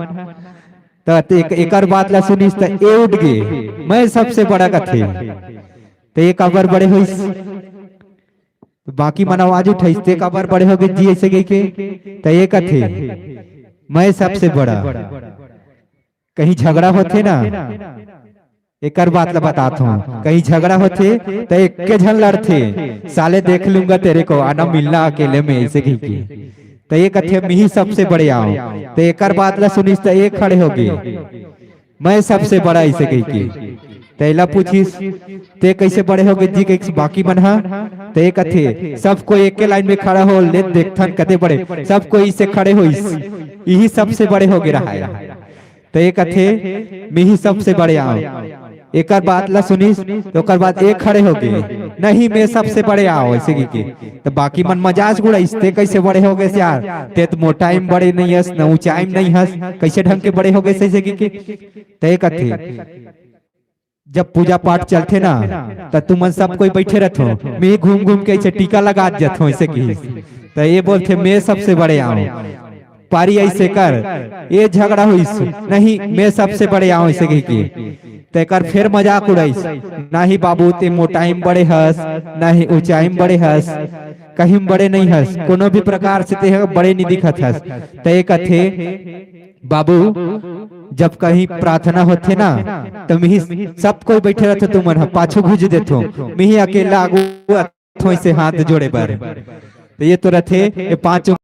तो एक और बात ला सुनिस तो ये उठ गए मैं सबसे बड़ा कथे तो ये कबर बड़े हुई बाकी मन आवाज उठाइते कबर बड़े हो गए जी ऐसे गई के तो ये कथे मैं सबसे बड़ा कहीं झगड़ा होते ना एक बात ला बताता हूँ कहीं झगड़ा होते तो एक के झन लड़ते साले देख लूंगा तेरे को आना मिलना अकेले में ऐसे की तो ये कथे मैं ही सबसे बड़े आओ तो एक बात ला सुनिस तो एक खड़े हो गए मैं सबसे बड़ा ऐसे की तेला पूछिस ते कैसे बड़े हो गए जी के बाकी बना तो एक कथे सबको एक के लाइन में खड़ा हो ले देखथन कते बड़े सबको इससे खड़े हो यही सबसे बड़े हो गए रहा है तो एक कथे मैं ही सबसे बड़े आओ एक बात ला सुनिस तो ओकर बाद एक खड़े हो गए नहीं मैं सबसे बड़े आओ ऐसे की तो बाकी मन मजाज गुड़ा इसते कैसे बड़े हो गए यार ते तो मोटाई में बड़े नहीं हस न ऊंचाई में नहीं हस कैसे ढंग के बड़े हो गए ऐसे की तो एक कथे जब पूजा पाठ चलते ना तो तुम सब कोई बैठे रहते हो मैं घूम घूम के ऐसे टीका लगा जाता हूँ ऐसे की तो ये बोलते मैं सबसे बड़े आऊँ पारी ऐसे कर ये झगड़ा हुई नहीं मैं सबसे बड़े आऊँ ऐसे की ते कर फिर मजाक उड़ाइस ना ही बाबू ते मोटाई में बड़े हस ना ही ऊंचाई में बड़े हस कहीं बड़े नहीं हस कोनो भी प्रकार से ते बड़े नहीं दिखत हस ते कथे बाबू जब कहीं प्रार्थना होते ना तो मिही सब कोई बैठे रहते तुम पाछू घुज देते मिही अकेला आगू से हाथ जोड़े बार तो ये तो रहते ये पांचों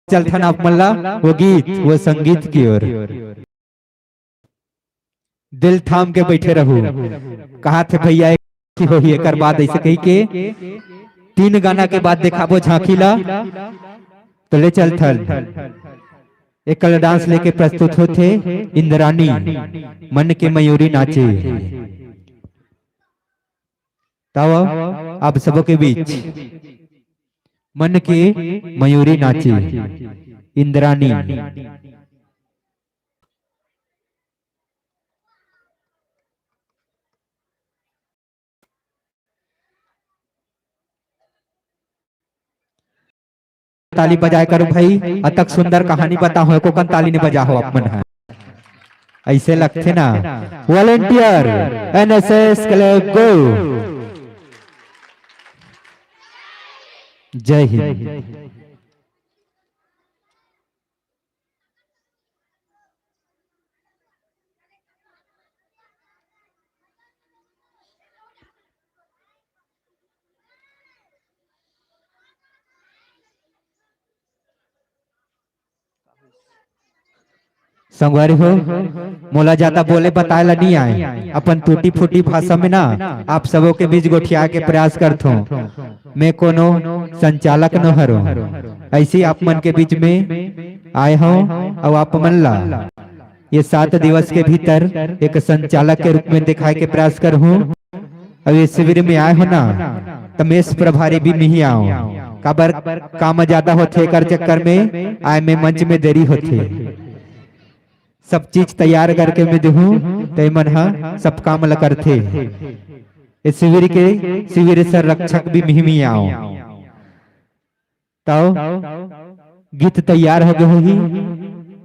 चलथन आप मल्ला वो गीत वो संगीत की ओर दिल थाम के बैठे रहू कहा थे भैया हो एक बाद ऐसे कही के 3 गाना के बाद दिखाबो झांकीला तो ले चलथन एक कल डांस लेके प्रस्तुत होते इंद्रानी मन के मयूरी नाचे तब आप सबों के बीच मन के मयूरी नाचे इंद्रानी ताली बजाए करो भाई अतक सुंदर कहानी बता हो को ताली ने बजा हो अपन है ऐसे लगते ना वॉलंटियर एनएसएस क्लब गो। जय हिंद। संगवारी हो मोला ज्यादा बोले बताए नहीं आए, अपन टूटी फूटी भाषा में ना आप सबों के बीच गोठिया के प्रयास करथो। मैं कोनो संचालक न हरो, ऐसे आप मन के बीच में आए हो और आप मन ला ये 7 दिवस के भीतर एक संचालक के रूप में दिखाए के प्रयास कर हूँ। अब ये शिविर में आए हो ना तो मेष प्रभारी भी नहीं आओ, काबर काम ज्यादा होते कर चक्कर में आए में मंच में देरी होती। सब चीज तैयार करके मैं दूं तो मन हा सब काम ल करथे। इस शिविर के शिविर संरक्षक भी मिही आओ तो गीत तैयार हो गए होगी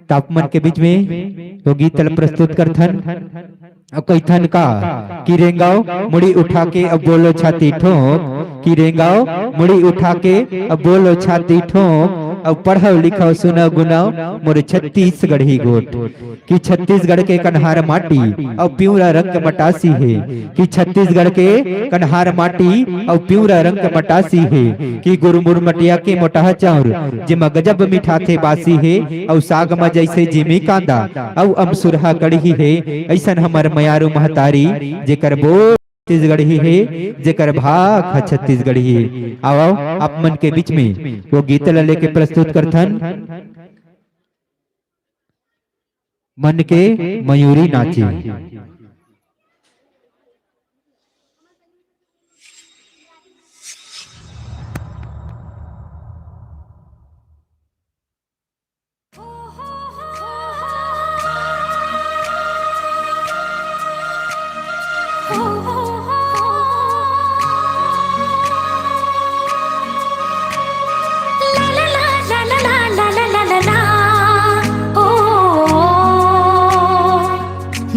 तापमान के बीच में वो गीत प्रस्तुत करथन और कैथन का कि रेंगाओ मुड़ी उठा के अब बोलो छाती ठोक, कि रेंगाओ मुड़ी उठा के अब बोलो छाती ठोक, अब पढ़ो लिखो सुनो गुनाओ मोर छत्तीसगढ़ी गोट, कि छत्तीसगढ़ के कन्हार माटी और प्यूरा रंग मटासी है, कि छत्तीसगढ़ के कन्हार माटी और प्यूरा रंग मटासी है, कि गुरमुर मटिया के मोटा चाउर जिमा गजब मीठा थे बासी है, और साग में जैसे जिमी कांदा और अमसुरहा कड़ी है, ऐसन हमर मयारू महतारी जेकर बोल छत्तीसगढ़ी है, जेकर भाग छत्तीसगढ़ी है। आओ आप मन के बीच में वो गीत लेके प्रस्तुत करथन मन के मयूरी नाची।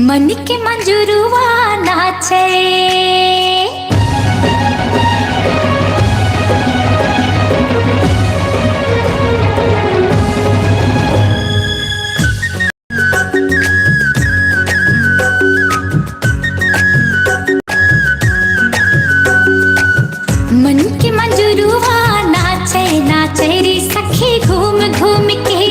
मन के मंजूरुआ नाचे मन के मंजूरुआ नाचे नाचे रे सखी घूम घूम के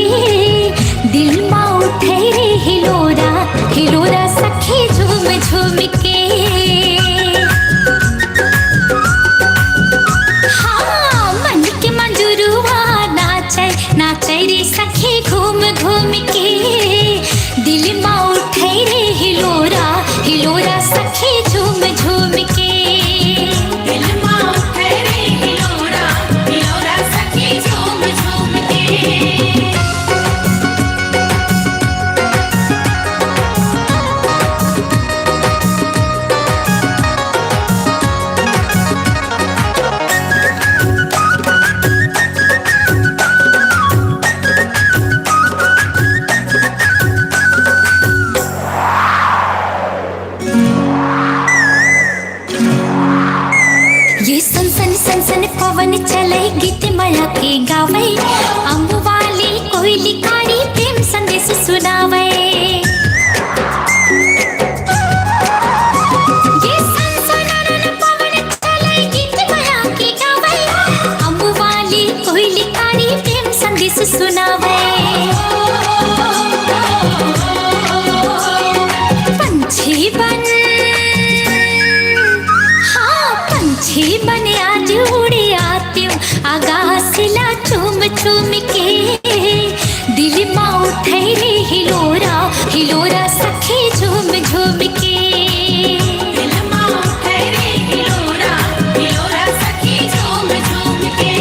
दिल मा उठे रे हिलोरा हिलोरा सखी झूम झूम के। हाँ मन के मंजूरुआ नाचे नाचे रे सखी घूम घूम के दिल मा उठे रे हिलोरा हिलोरा सखी झूम झूम के, दिल मा उठे रे हिलोरा हिलोरा सखी झूम झूम के। ये सनसन सनसन पवन चले गीत माया के गावे, अम्ब वाली कोयली कारी प्रेम संदेश सुनावे। ये सनसन पवन चले गीत माया के गावे, अम्ब वाली कोयली कारी प्रेम संदेश सुनावे। पंछी बन पंछी बने आज उड़े आती हूँ आगासिला चूम चूम के दिल मा उठे रे हिलोरा हिलोरा सखी झूम झूम के, दिल मा उठे रे हिलोरा हिलोरा सखी झूम झूम के।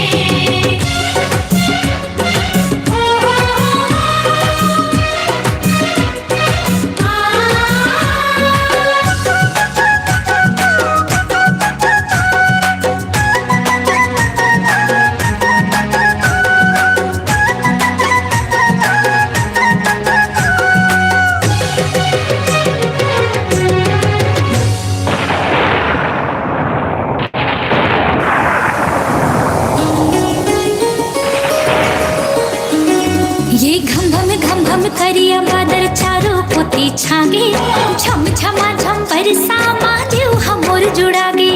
ये घम घम करिया बादल चारों पोती छागे, झम झमा झम बरसा माधेव हमोर जुड़ागे।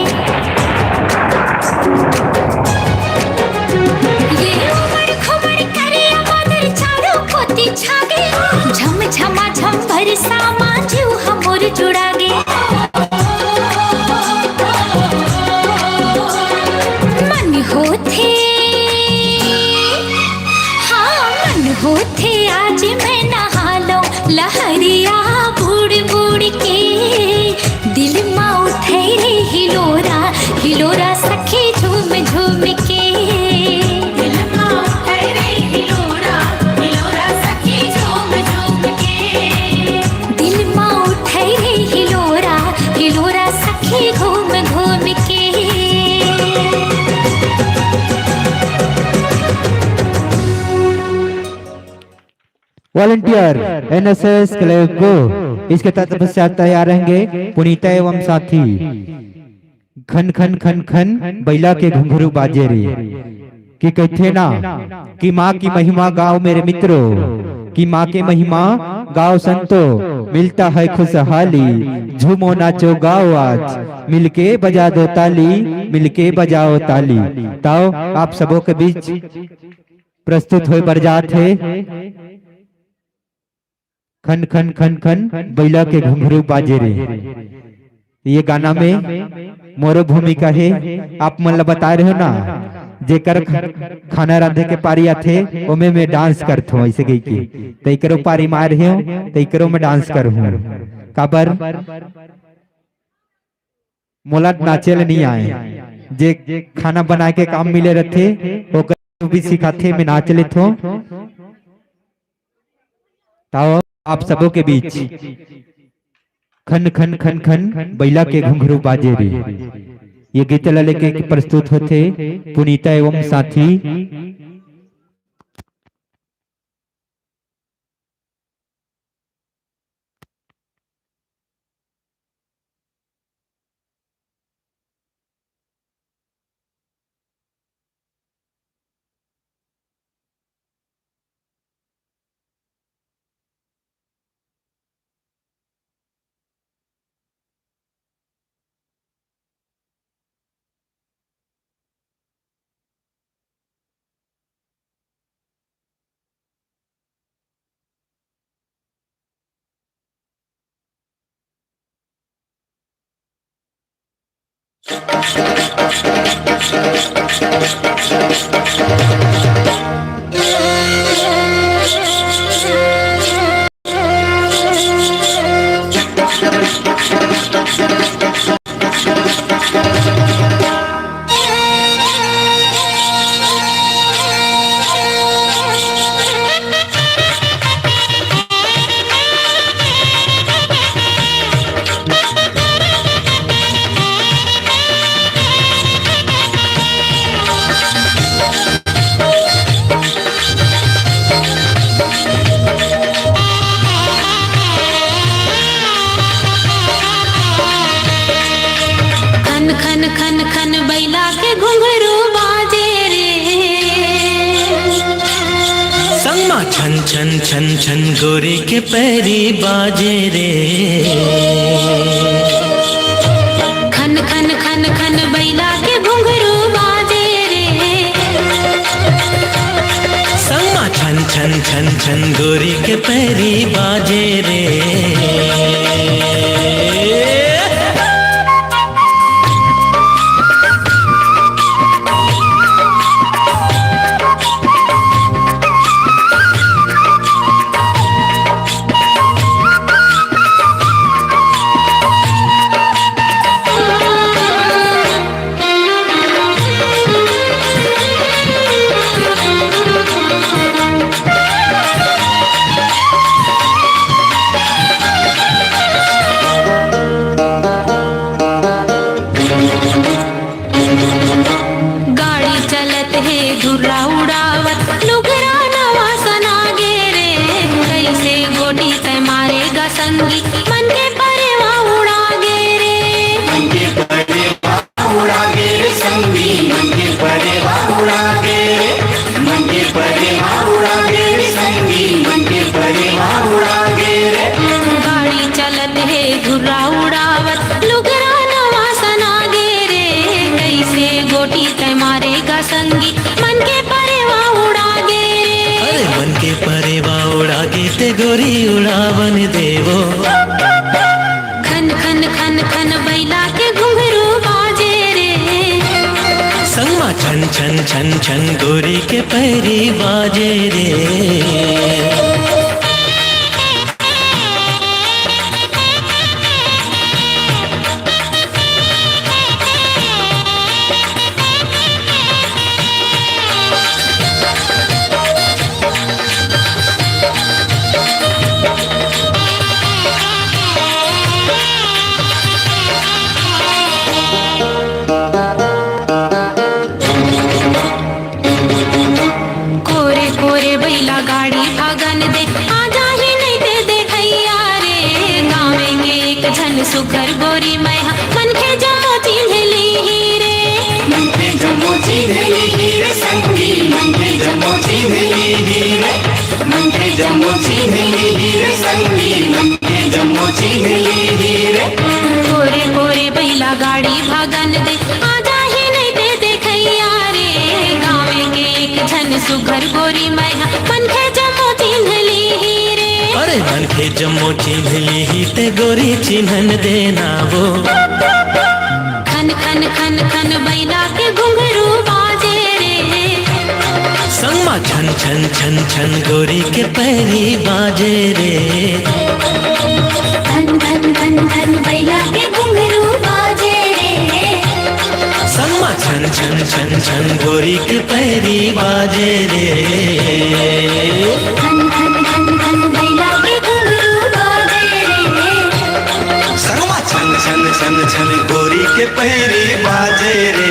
ये उमड़ खुमड़ करिया बादल चारों पोती छागे, झम झमा वॉलंटियर एनएसएस क्लब को इसके तत्पश्चात तैयार रहेंगे पुनीता एवं साथी। खन खन खन खन बैला के घुंघरू बाजे रे कि कहते ना कि माँ की महिमा गाओ मेरे मित्रों, कि माँ के महिमा गाओ संतो, मिलता है खुशहाली, झूमो नाचो गाओ आज, मिलके बजा दो ताली, मिलके बजाओ ताली। ताओ आप सबों के बीच प्रस्तुत हो बरजात है खन खन खन खन बैला के घुंघरू बाजे रे। ये गाना में मोरो भूमिका है। आप मतलब बता रहे हो ना जेकर खाना रांधे के पारी आथे ओमे में डांस करथो ऐसे गई की तई करो पारी मार रहे हो तई करो मैं डांस कर हूं काबर मोला नाचेल नहीं आए जे खाना बना के काम मिले रहते ओकर भी सिखाथे मैं नाच लेथो। ताओ आप सबों के बीच खन खन खन खन बैला के घुंघरू बाजे रे ये गीत लेके प्रस्तुत होते पुनीता एवं साथी। खन खन खन बैला के घुंघरू बाजे रे संगमा छन छन छन छन गोरी के पैरी बाजे रे खन खन खन खन बैला के घुंघरू बाजे रे संगमा छन छन छन छन गोरी के पैरी बाजे रे। गोरी उड़ावन देवो खन खन खन खन बैला के घुंघरू बाजे रे संगमा छन छन छन छन गोरी के पैरी बाजे रे। कोरे कोरे बैला गाड़ी भागन सुघर गोरी मैया मन के जमो चिन्हली रे मन के जमो चिन्हली रे संगी मन के जमो चिन्हली रे मन के जमो चिन्हली रे संगी मन के जमो चिन्हली रे गोरे गोरे बैला गाड़ी भागन दे आजा ही नहीं दे देखैया रे गाँव के एक झन सुघर गोरी मैया मन के जमो चिन्हली रे अरे मन के जमो चिन्हली ही ते गोरी चिन्हन देना वो खन खन खन खन बैला के घुंघरू बाजे रे संगमा छन छन छन छन गोरी के पैरी बाजे रे खन खन खन खन बैला के घुंघरू बाजे रे संगमा छन छन छन छन गोरी के पैरी बाजे रे खन खन खन खन बैला के घुंघरू बाजे रे संगमा छन छन छन छन गोरी के पैरी बाजे रे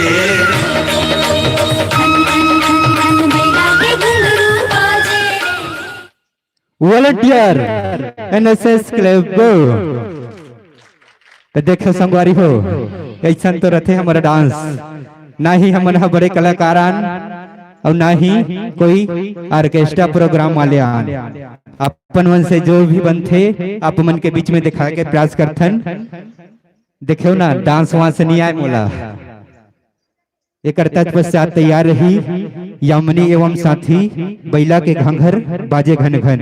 खन खन खन खन बैला के घुंघरू बाजे रे वॉलंटियर एनएसएस क्लब तो देखो संगवारी हो ऐसा तो रथे हमारा डांस ना ही हम बड़े कलाकारान और ना ही कोई ऑर्केस्ट्रा प्रोग्राम वाले आन अपन मन से जो भी बनते आप मन के बीच में दिखा के प्रयास करथन देखो ना डांस वहां से नहीं आए मोला एक तत्पश्चात तैयार रही यामिनी एवं साथी बैला के घंघर बाजे घन घन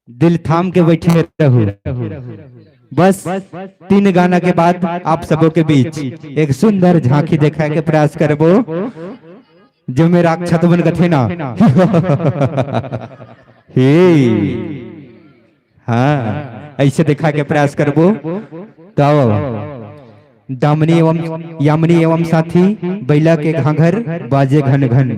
दिल थाम के बैठे रहो बस 3 गाना के बाद आप सबों के बीच एक सुंदर झांकी दिखा के प्रयास करबो जो मेरा अक्षत बन गथे ना हे हाँ ऐसे दिखा के प्रयास करबो तो दामनी एवं यामिनी एवं साथी बैला के घाघर बाजे घन घन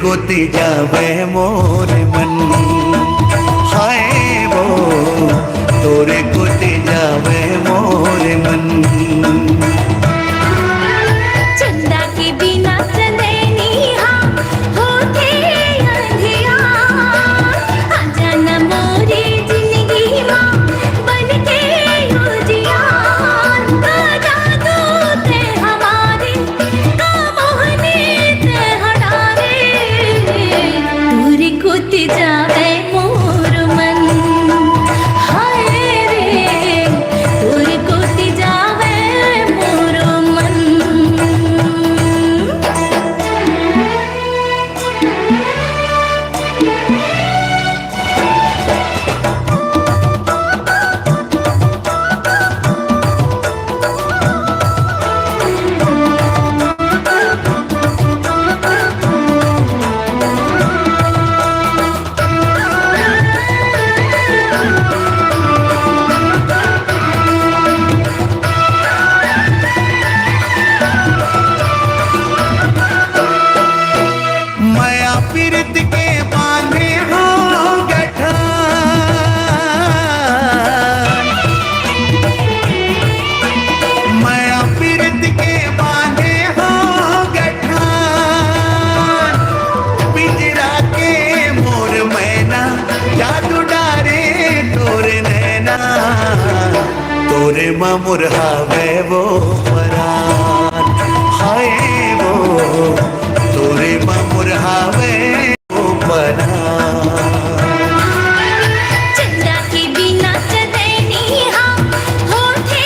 गोती जावे मोर मन हाय वो तोरे गोती जावे मोर मन चंदा के बिना चंदनी हाँ होते अंधिया आजा न मोरे जिंदगी माँ बन के उजिया का जादू ते हमारे का मोहनी ते हटारे तोरे कोते जावे मोर मन हाय रे तोरे कोते जावे मोर मन माया पी माँ मुरहावे वो परान हाय वो तोरे माँ मुरहावे वो परान चंदा के बिना चंदनी हम होठे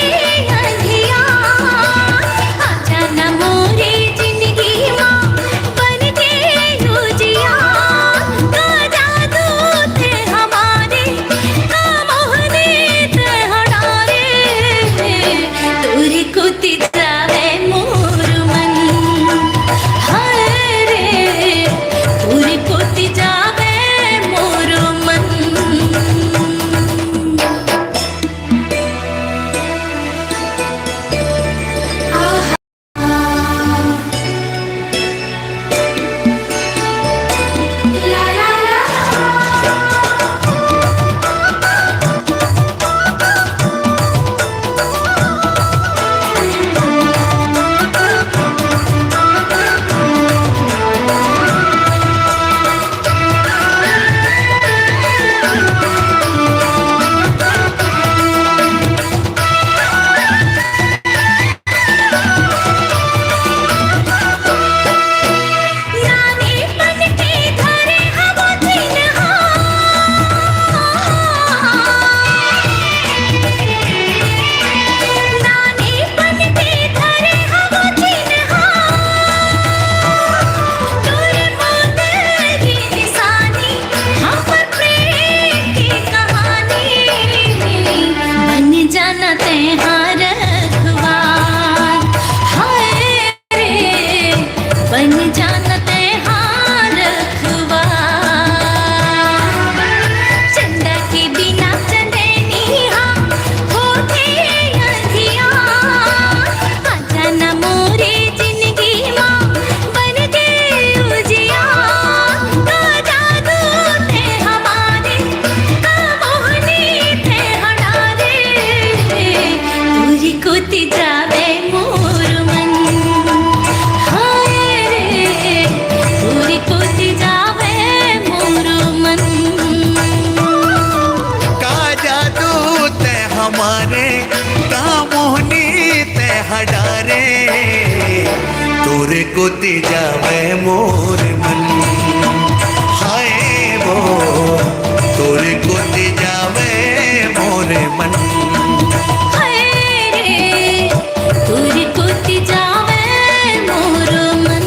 अंधिया आजा न मोरे जिंदगी माँ बन के रोजिया का जादू थे हमारे का मोहने थे हटारे तोरे को तिजावे मोर मन हाय रे तोरे को तिजावे मोर मन ला ला ला नानी बन के धरे हवा चिन्हा नानी बन के धरे हवा चिन्हा तोरे मोते की निशानी हमर प्रेम की कहानी बन जाना ते हार रखवार हाय रे बन जाना ते हार रखवार चंदा के बिना चंदनी हम होठे अंधिया आजा न मोरे जिंदगी माँ बन के उजिया का जादू थे हमारे का मोहनी थे हटारे तोरी को तिजावे मोर मन हाय रे तोरी को तिजावे मोर मन का जादू ते हमारे का मोहनी ते हडारे तोरे को जावे मोर मन हाय वो तोरे को जावे मोर मन हाय रे तोरी को तिजावे मोर मन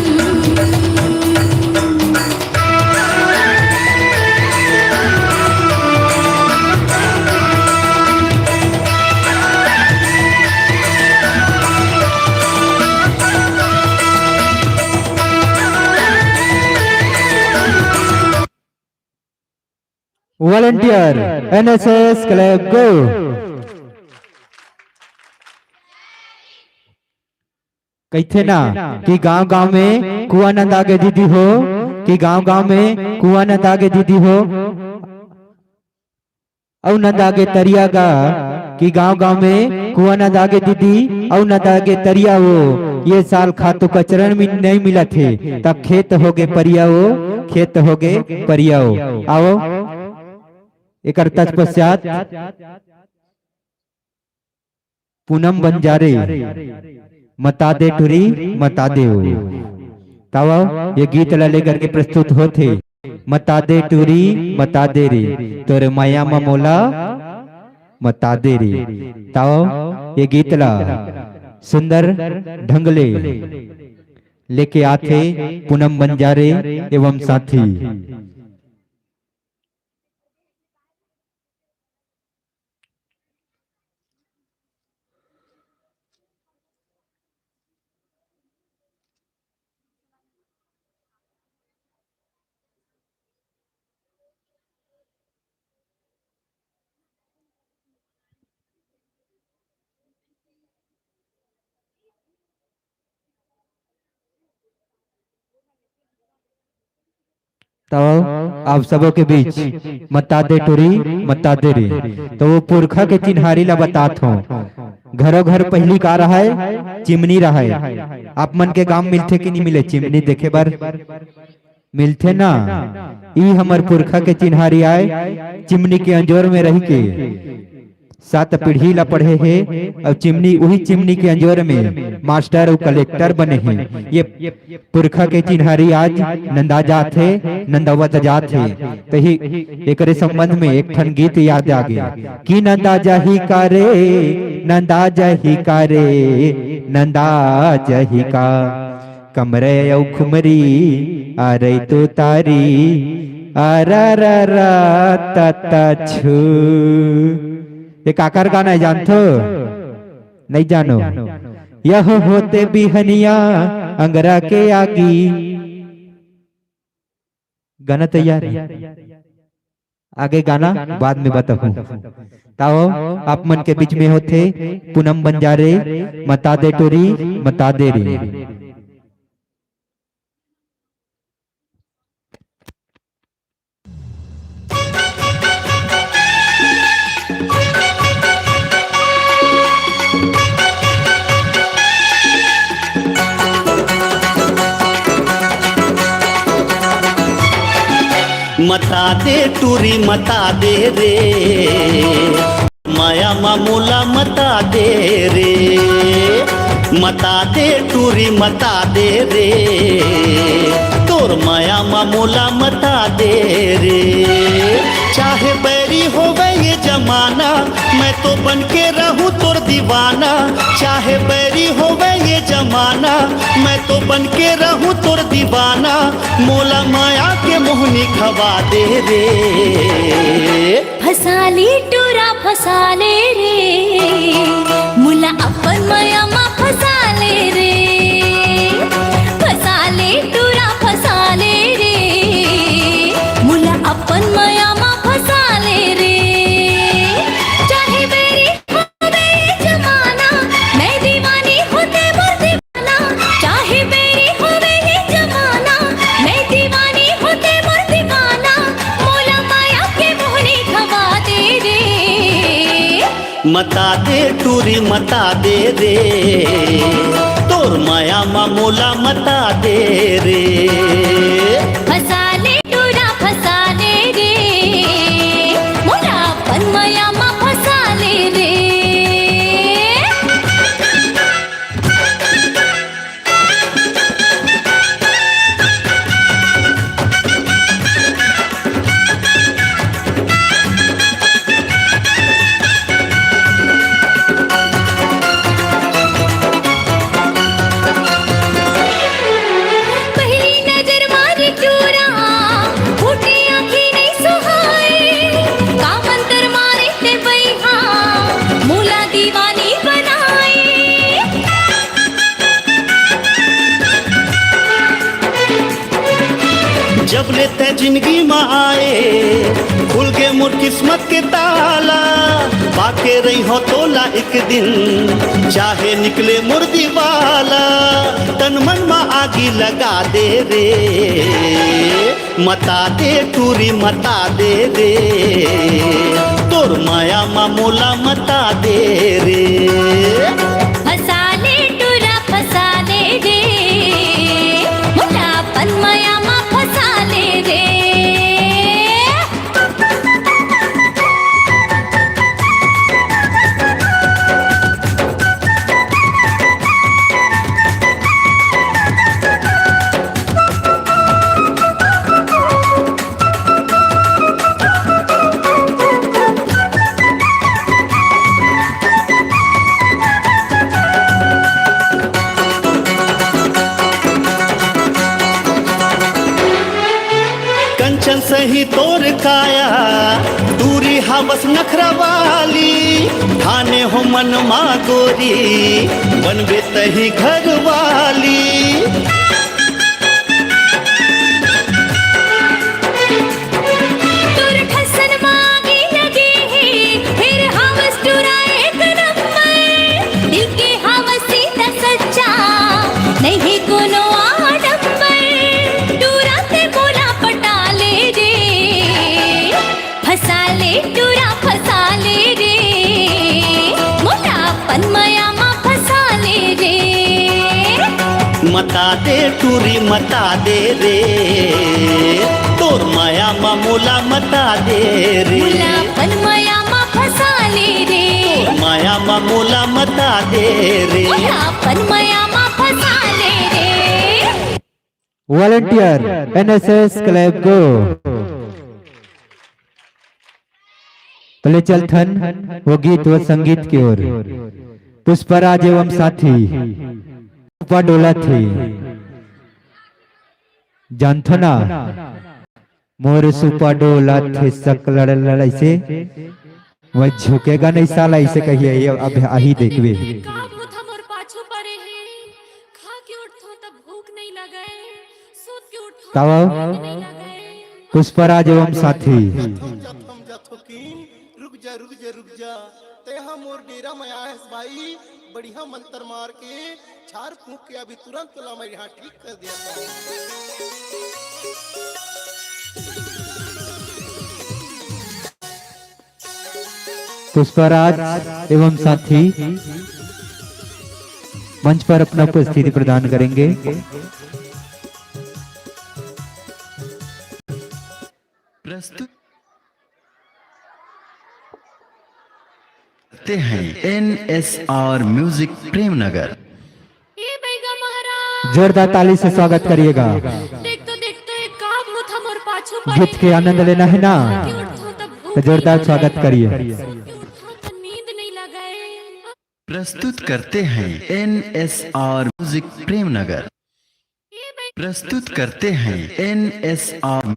वॉलंटियर एनएसएस क्लब गो। कहते ना कि गांव गांव में कुआं न दागे दीदी हो कि गांव गांव में कुआं न दागे दीदी हो और न दागे तरिया गा कि गांव गांव में कुआं न दागे दीदी और न दागे तरिया वो ये साल खातू कचरन में नहीं मिला थे तब खेत हो गए परिया वो खेत हो गए परिया वो आओ एक तत्पश्चात पूनम बंजारे मता दे टुरी मता दे वो तब ये गीत ला लेकर के प्रस्तुत होते मता दे टुरी मता दे रे तोरे माया ममोला मता दे रे तब ये गीत ला सुंदर ढंगले लेके आते पूनम बंजारे एवं साथी। तो आप सबों के बीच मता दे टुरी मता दे रे तो वो पुरखा के चिन्हारी ला बात हो घरों घर पहली का रहा है चिमनी रहा है। आप मन के गांव मिलते कि नहीं मिले चिमनी देखे बार मिलते ना ई हमर पुरखा के चिन्हारी आए चिमनी के अंजोर में रह के सात पीढ़ी ला पढ़े हैं और चिमनी वही चिमनी के अंजोर में मास्टर और कलेक्टर बने हैं। ये पुरखा के चिन्हारी आज नंदा जात है, नंदावत जात है। तो ही एक संबंध में एक ठन गीत याद आ गया कि नंदा जही का रे, नंदा जही का रे, नंदा जही का कमरे औ खुमरी आ रही तो तारी आरा ता छू। एक आकार गाना है, जानते हो नहीं जानो? यह होते बिहनिया अंगरा के आगी। गाना तैयार है, आगे गाना बाद में बताऊं। ताओ आप मन के बीच में होते पूनम बंजारे मता दे टोरी मता दे रे। मता दे टूरी मता दे रे, माया मामूला मता दे रे। मता दे टूरी मता दे रे, तोर माया मामूला मता दे रे। चाहे बैरी होवे ये जमाना, मैं तो बन के रहूं तोर दीवाना। चाहे बैरी होवे ये जमाना, मैं तो बन के रहूं तोर दीवाना। मोला माया के मोहनी खवा दे रे। फसाली टूरा फसाले रे, मुला अपन माया मा फसाले रे। फसाले टूरा फसाले रे, मुला अपन माया मा फसाले रे। चाहे बेरी होवे ये जमाना, मैं दीवानी होते मोर दीवाना। चाहे बेरी होवे ये जमाना, मैं दीवानी होते मोर दीवाना। मोला माया के मोहनी खवा दे रे। मता दे टूरी मता दे रे, तोर माया मामूला मता दे रे। फसाले टूरा फसाले रे, मोला अपन माया मा फसाले रे। पहली नजर मारी टूरा, फूटी आँखें नहीं सुहाए। काम अंतर मारे ते बैहा, मोला दीवानी बनाए। जब लेते जिंदगी में आए, खुल के मोर किस्मत के ताला। बाके रही हो तोला एक दिन, चाहे निकले मोर दीवाला। तन मन में आगी लगा दे रे, मता दे टूरी मता दे रे। तोर माया मामूला मता दे रे। फसाले टूरा फसाले रे, मोला अपन माया मा फसाले रे। कंचन सही तोर काया, दूरी हवस नखरा वाली। खाने हो मन माँ गोरी, बनबे तही घर वाली। तोर ठसन मांगी लगे है, फिर हवस टूरा एक नंबर। दिल के हवस सीधा सच्चा, नहीं कोनो आडंबर। टूरा ते बोला पटाले रे, फसाले टूरा फसाले रे। मोला अपन माया मा फसाले रे। मता दे टूरी मता दे रे, तोर माया मामूला मता दे रे। मोला अपन माया मा फसाले रे। दे रे अपन मया मा फसा ले रे वॉलंटियर एनएसएस क्लब को पहले चलथन वो गीत व संगीत की ओर। पुष्पराज एवं साथी सुपा डोला थे जानथो ना मोर सुपा डोला थे सकलड़ लड़ाई से वह झुकेगा नहीं साला इसे कहिए अब आही देखवे हमर पाछू परे है खा के उठो तब भूख नहीं लगे सूत के उठो तावा पुष्पराज एवं साथी रुक जा ते हम और डेरा में आए भाई बढ़िया मंत्र मार के छार फूंक के अभी तुरंत तुला मैं यहाँ ठीक कर दिया पुष्पराज एवं साथी मंच पर अपना उपस्थिति प्रदान करेंगे। प्रस्तुत हैं NSR म्यूजिक प्रेमनगर। ए बैगा महाराज जोरदार ताली से स्वागत करिएगा। देख तो एक काम मुथ हमर पाछू परे गीत के आनंद लेना है ना तो जोरदार स्वागत करिए। नींद नहीं लगे प्रस्तुत करते हैं NSR म्यूजिक प्रेमनगर। प्रस्तुत करते हैं NSR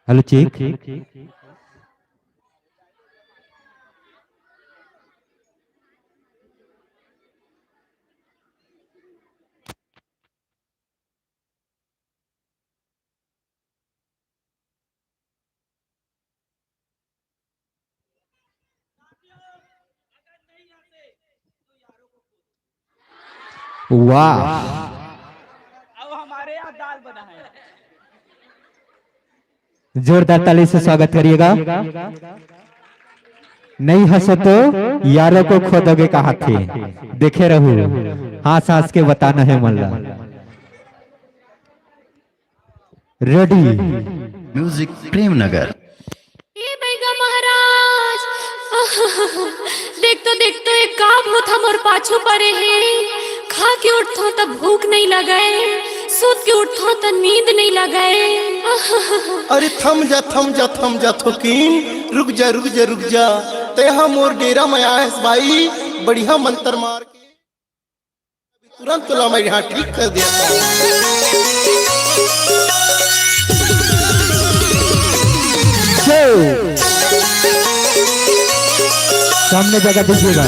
हेलो चेक वाह अब हमारे यहाँ दाल बना है। जोरदार ताली से स्वागत करिएगा। नहीं हंसो तो यारों को खोदोगे कहाँ थे देखे रहूं हंस हंस के बताना है मल्ला। Ready music Premnagar. ए बैगा महाराज देख तो एक काम मुथ हमर पाछू परे है खा के उठो तब भूख नहीं लगे सूत के उठो तो नींद नहीं लगे अरे थम जा थोकीन रुक जा ते हम और डेरा में आए भाई बढ़िया मंत्र मार के तुरंत तुला मैं यहाँ ठीक कर दिया सामने जगह दीजिएगा।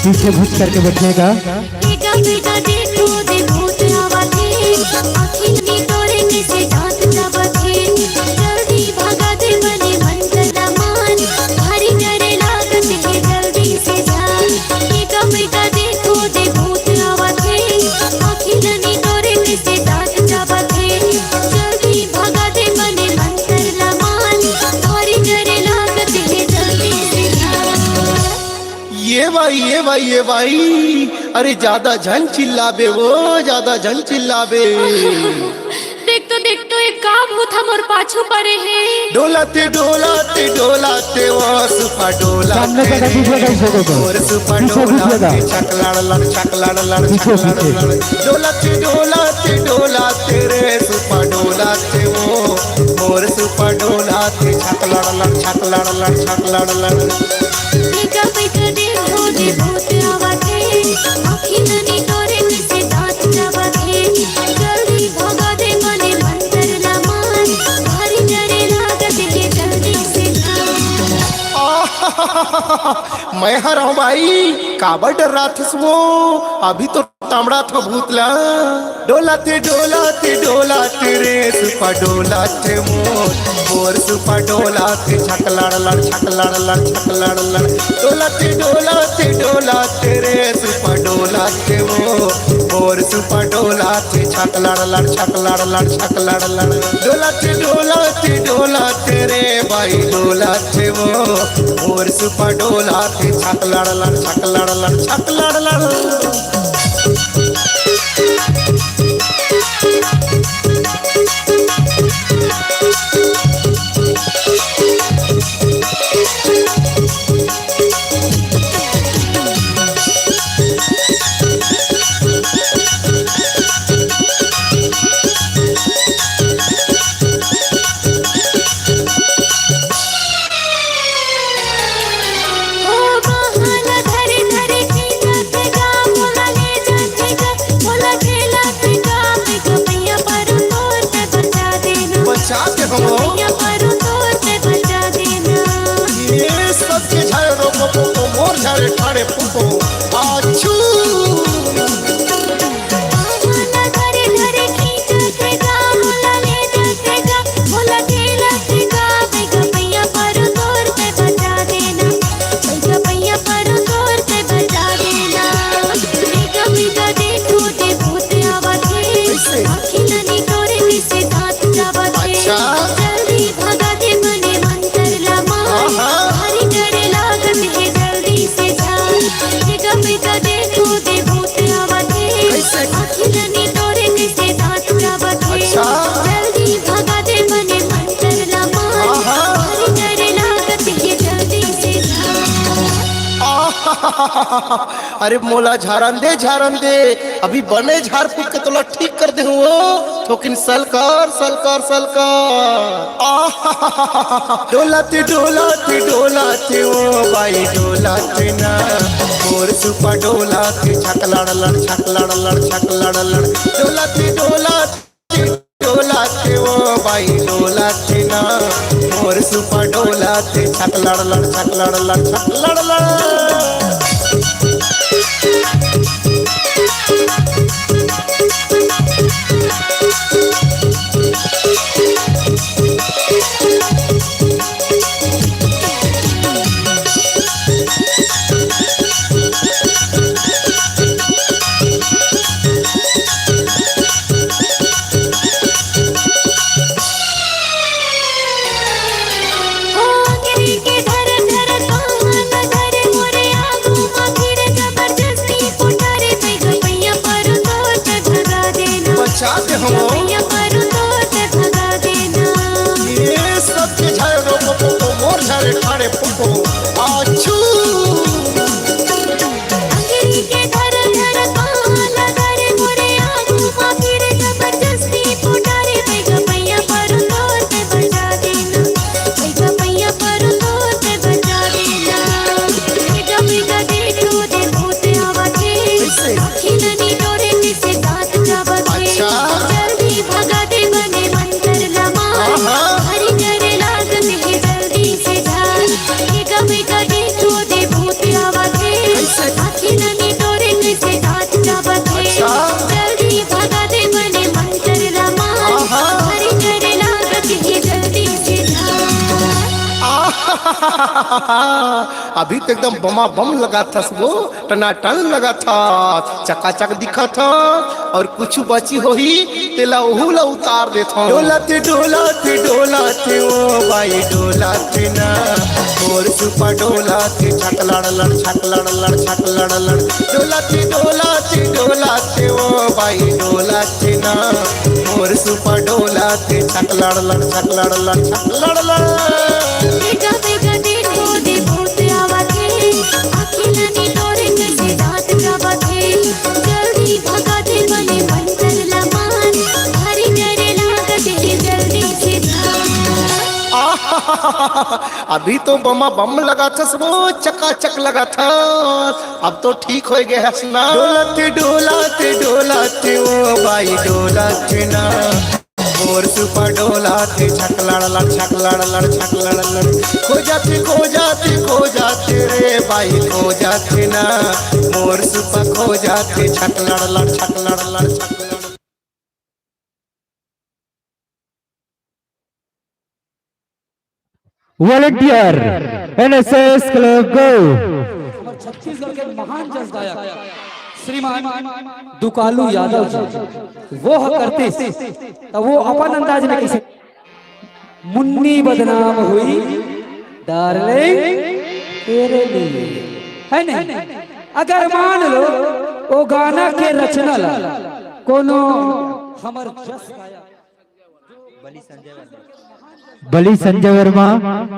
पीछे घुस करके बैठेगा। बेगा बेगा देखो दे भूत आवाज़े आँखी नी तोरे किसे दांत दबाते जल्दी भागा दे बने मंत्र मान भारी डरे लागत है जल्दी से जान बेगा बेगा देखो दे भूत आवाज़े आँखी नी तोरे किसे दांत दबाते जल्दी भागा दे बने मंत्र मान भारी डरे लागत है जल्दी से जान ये भाई अरे ज्यादा झन चिल्लाबे देख तो एक काम मुथ हमर पाछू परे है डोलाते वो सुपा डोला सामने जगह दीजिएगा इस जगह को। और सुपा पीछे डोला घुसिएगा। छकलाड़ पीछे डोलाते रे सुपा डोलाते वो मोर सुपा डोलाते छकलाड़ बेगा बेगा देखो दे भूत आवाज़े आँखी ननी तोरे किसे दांत दबाते जल्दी भागा दे मने मंत्र मान भारी डरे लागत है जल्दी से मैं हर हूँ भाई काबर डर रहा था वो अभी तो तांबड़ा था भूतला डोलाते डोलाते डोलाते रे सुपा डोलाते मोर सुपा डोलाते छक लड़ लड़ छक लड़ लड़ छक लड़ लड़ डोलाते डोलाते डोलाते रे सुपा डोलाते मोर सुपा डोलाते छक लड़ लड़ छक लड़ लड़ छक लड़ लड़ डोलाते डोलाते डोलाते रे भाई डोलाते मोर सुपा डोलाते छक लड़ लड़ छक लड़ लड़ छक लड़ लड़ ठाड़े पुपो आछू घरे घरे खींचतेगा मोला ले जातेगा मोला खेलतेगा बैगा भैया पर तोर पे बजा देना बैगा भैया पर तोर पे बजा देना बैगा बैगा देखो दे भूत आवाज़े आखिलनी तोरे से दांत जावते जल्दी भगा दे मने मंतर लमा हरी डरे लागत है जल्दी से बेगा देखो दे भूत आवाज़े आखिलनी तोरे से दांत जावते जल्दी भगा दे मने मंतर लमा हरी डरे लागत है जल्दी से अरे मोला झारन दे अभी बने झाड़ फूक के तोला ठीक कर दे हुओ थोकिन सलकार सलकार सलकार डोलाते डोलाते डोलाते ओ भाई डोलाते ना मोर सुपा डोलाते छक लड़ लड़ छक लड़ लड़ छक लड़ लड़ डोलाते डोलाते डोलाते ओ भाई डोलाते ना मोर सुपा डोलाते छक लड़ लड़ छक लड़ लड़ छक लड़ लड़ ठाड़े पुपो आछू अंग्रेजी के घर घर काला घर मोरे आगू माखिरे जबरदस्ती पुटारे बैगा भैया पर तोर पे बजा देना बैगा भैया पर तोर पे बजा देना बैगा बैगा देखो दे भूत आवाज़े आखिलनी तोरे से दांत जावते जल्दी भगा दे बने मंतर लमा हरी डरे लागत है जल्दी से बेगा देखो दे भूत आवाज़े आखिलनी तोरे से दांत जावते जल्दी भगा दे बने मंतर लमा हरी डरे लागत है जल्दी से अभी तो एकदम बमा बम लगा था वो टनाटन लगा था चकाचक दिखा था और कुछ बची हो ही तेला ओहुला उतार देता डोलाते डोलाते डोलाते ओ भाई डोलाते ना मोर सुपा डोलाते छक लड़ लड़ छक लड़ लड़ छक लड़ लड़ डोलाते डोलाते डोलाते ओ भाई डोलाते ना मोर सुपा डोलाते छक लड़ लड़ छक लड़ लड़ छक लड़ लड़ बेगा बेगा देखो दे भूत आवाज़े आखिलनी तोरे से दांत जावते जल्दी भगा दे बने मंतर लमान हरी डरे लागत है जल्दी से अभी तो बमा बम लगा था वो चकाचक लगा था अब तो ठीक हो गया हंसना डोलाते डोलाते डोलाते ओ भाई डोलाते ना मोर सुपा डोला थे छक लड़ लड़ छक लड़ लड़ छक लड़ लड़ खो जाते रे भाई खो जाते ना मोर सुपा खो जाते छक लड़ लड़ छक लड़ लड़ छक लड़। वॉलंटियर एनएसएस क्लब गो। छत्तीसगढ़ के महान जज गायक श्रीमान दुकालू यादव जी वो करते तो वो अपन अंदाज में किसी मुन्नी बदनाम हुई डार्लिंग तेरे लिए है नहीं। अगर मान लो वो गाना के रचना ला कोनो हमर जस गायक बली संजय वर्मा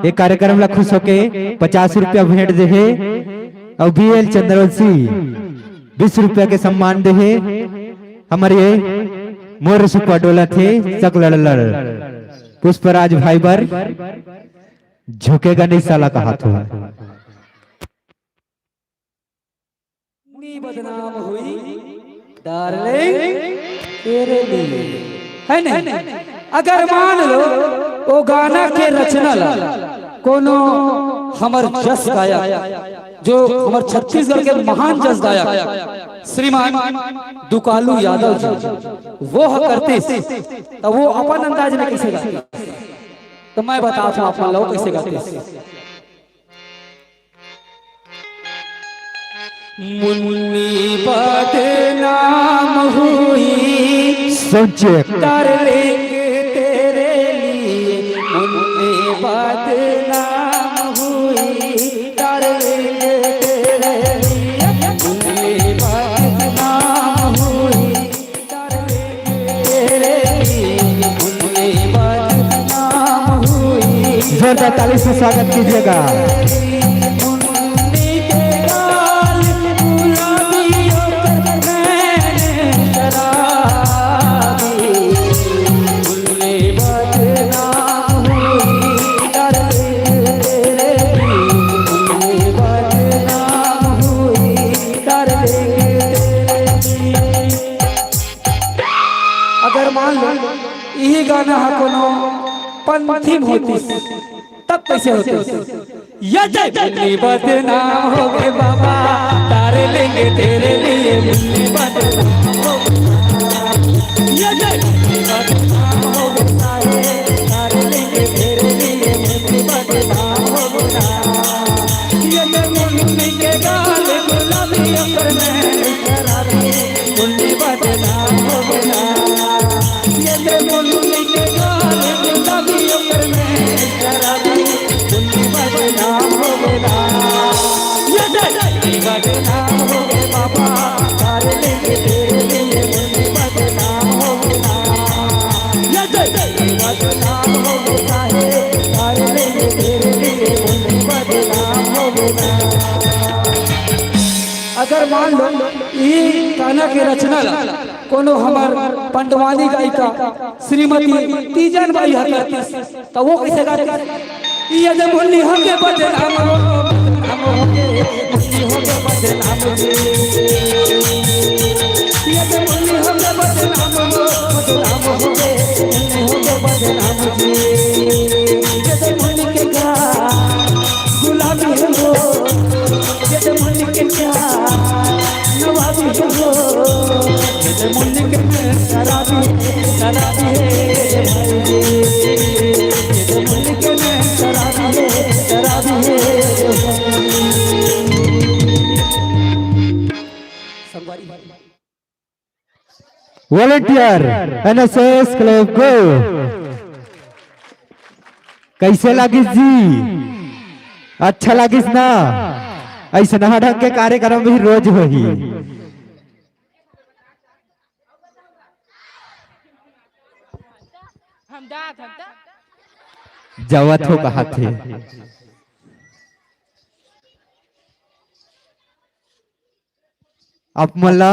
एक कार्यक्रम ला खुश होके 50 रुपया भेंट दे है और बीएल चंद्रवंशी 20 रुपया के सम्मान दे है। हमारे मोर सुपा डोला थे चक लड़ लड़ पुष्पराज भाई बर झुकेगा नहीं साला का हाथ हुआ। मुन्नी बदनाम हुई डार्लिंग तेरे लिए है नहीं। अगर मान लो वो गाना के रचना ला कोनो हमर जस गायक जो हमर छत्तीसगढ़ के महान जस गायक श्रीमान दुकालू यादव जी वो करते तो वो अपन अंदाज में कैसे गाते तो मैं बताता हूँ अपन लोग कैसे गाते। मुन्नी बदनाम हुई सोचे डार्लिंग तेरे लिए मुन्नी बदनाम हुई डार्लिंग तेरे लिए मुन्नी बदनाम हुई डार्लिंग तेरे लिए मुन्नी बदनाम हुई। जोरदार ताली से स्वागत कीजिएगा। मुन्नी के गाल गुलाबी और नैन शराबी मुन्नी बदनाम हुई डार्लिंग तेरे लिए मुन्नी बदनाम हुई डार्लिंग तेरे लिए। अगर मान लो यही गाना है कोनो पंथी होती तब कैसे होते ये मुन्नी बदनाम हो गए बाबा तारे लेंगे तेरे लिए मुन्नी बदनाम हो गए ये मुन्नी बदनाम हो गए तारे लेंगे तेरे लिए मुन्नी बदनाम हो गया। ये मुन्नी के गाल गुलाबी अकर में शराबी मुन्नी बदनाम हो गया। ये मुन्नी के गाल गुलाबी अकर में शराबी मुन्नी बदनाम हो गया। ये मुन्नी बदनाम हो गए बाबा तारे लेंगे तेरे लिए मुन्नी बदनाम हो गया। ये मुन्नी बदनाम हो गया तारे लेंगे तेरे लिए मुन्नी बदनाम हो गया। अगर मान लो ये गाना के रचना ला कोनो हमार पंडवानी गायिका श्रीमती तीजन बाई हकरती तो वो कैसे गाते ये जब मुन्नी होके बदनाम हो होके मुन्नी होके बदनाम जी ये जब मुन्नी होके बदनाम हो होके मुन्नी होके बदनाम जी ये जब मुन्नी के गाल गुलाबी हो ये जब मुन्नी के गाल नवाबी हो ये जब मुन्नी के शराबी शराबी है भाई जी ये जब मुन्नी के शराबी है वॉलंटियर एनएसएस क्लब गो। कैसे लागिस जी अच्छा लागिस ना ऐसा ढंग के कार्यक्रम भी रोज होही। जवत हो कहा थे अब मल्ला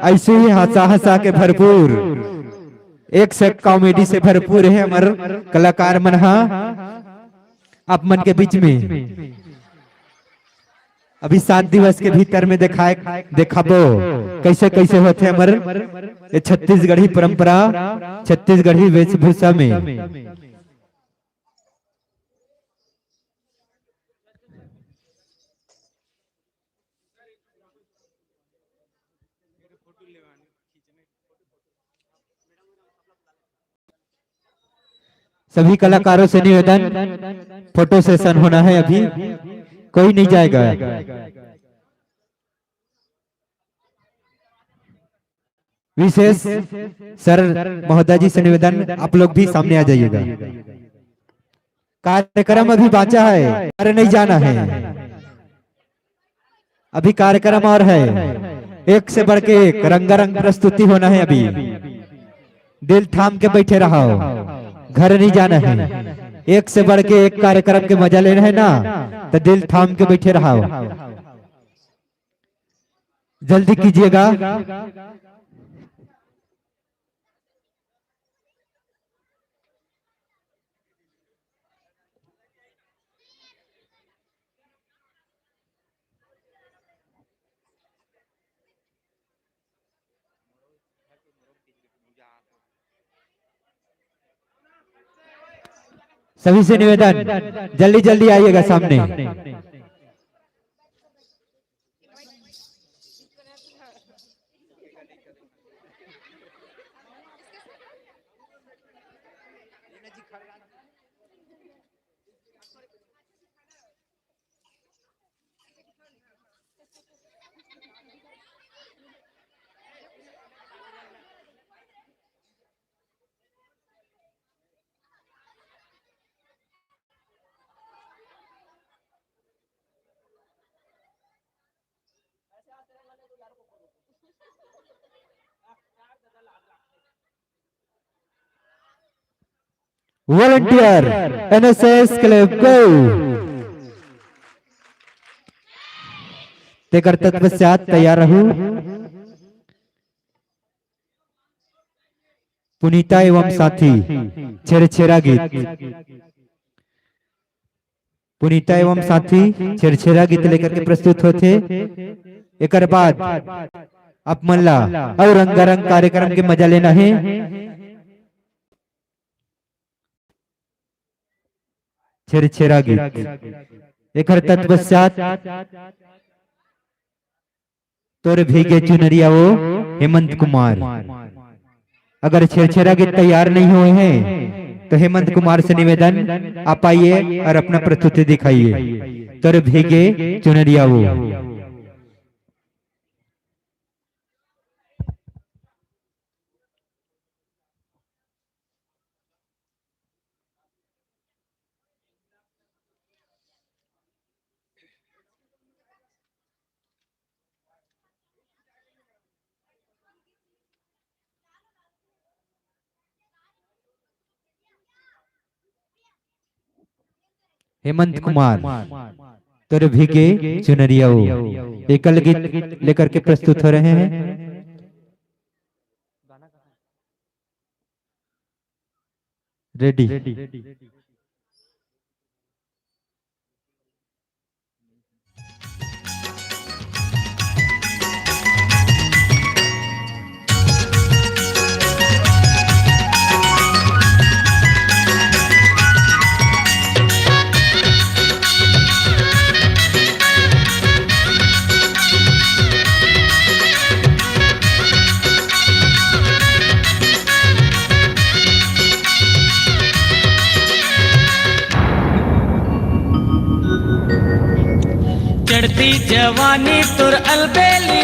ऐसे ही हंसा हंसा के भरपूर एक से कॉमेडी से भरपूर है हमार कलाकार मन आप मन के बीच में अभी 7 दिवस के भीतर में दिखाबो कैसे कैसे होते हमारे ये छत्तीसगढ़ी परंपरा, छत्तीसगढ़ी वेशभूषा में सभी कलाकारों से निवेदन, फोटो सेशन होना है अभी, कोई नहीं जाएगा। विशेष सर महोदय जी से निवेदन, आप लोग भी सामने आ जाइएगा। कार्यक्रम अभी बाचा है, अरे नहीं जाना है, अभी कार्यक्रम और है, एक से बढ़ के एक रंगारंग प्रस्तुति होना है। अभी दिल थाम के बैठे रहो, घर नहीं जाना है, एक से बढ़ के एक कार्यक्रम के मजा लेना है ना, तो दिल थाम के बैठे रहो, जल्दी कीजिएगा। सभी से निवेदन, जल्दी जल्दी आइएगा सामने। वॉलंटियर एनएसएस क्लब गो ते करतत पश्चात तैयार रहू। पुनीता एवं साथी छेरछेरा गीत, पुनीता एवं साथी छेरछेरा गीत लेकर के प्रस्तुत होते। एक बाद आप मल्ला और रंगारंग कार्यक्रम के मजा लेना है। छेरछेरा गीत एक तत्पश्चात तोर भीगे चुनरिया वो हेमंत कुमार। अगर छेरछेरा गीत तैयार नहीं हुए हैं तो हेमंत कुमार से निवेदन, आप आइए और अपना प्रस्तुति दिखाइए। तोर भीगे चुनरिया वो। हेमंत कुमार तोरे भीगे चुनरिया एकल गीत लेकर के प्रस्तुत हो रहे हैं। रेडी चढ़ती जवानी तुर अलबेली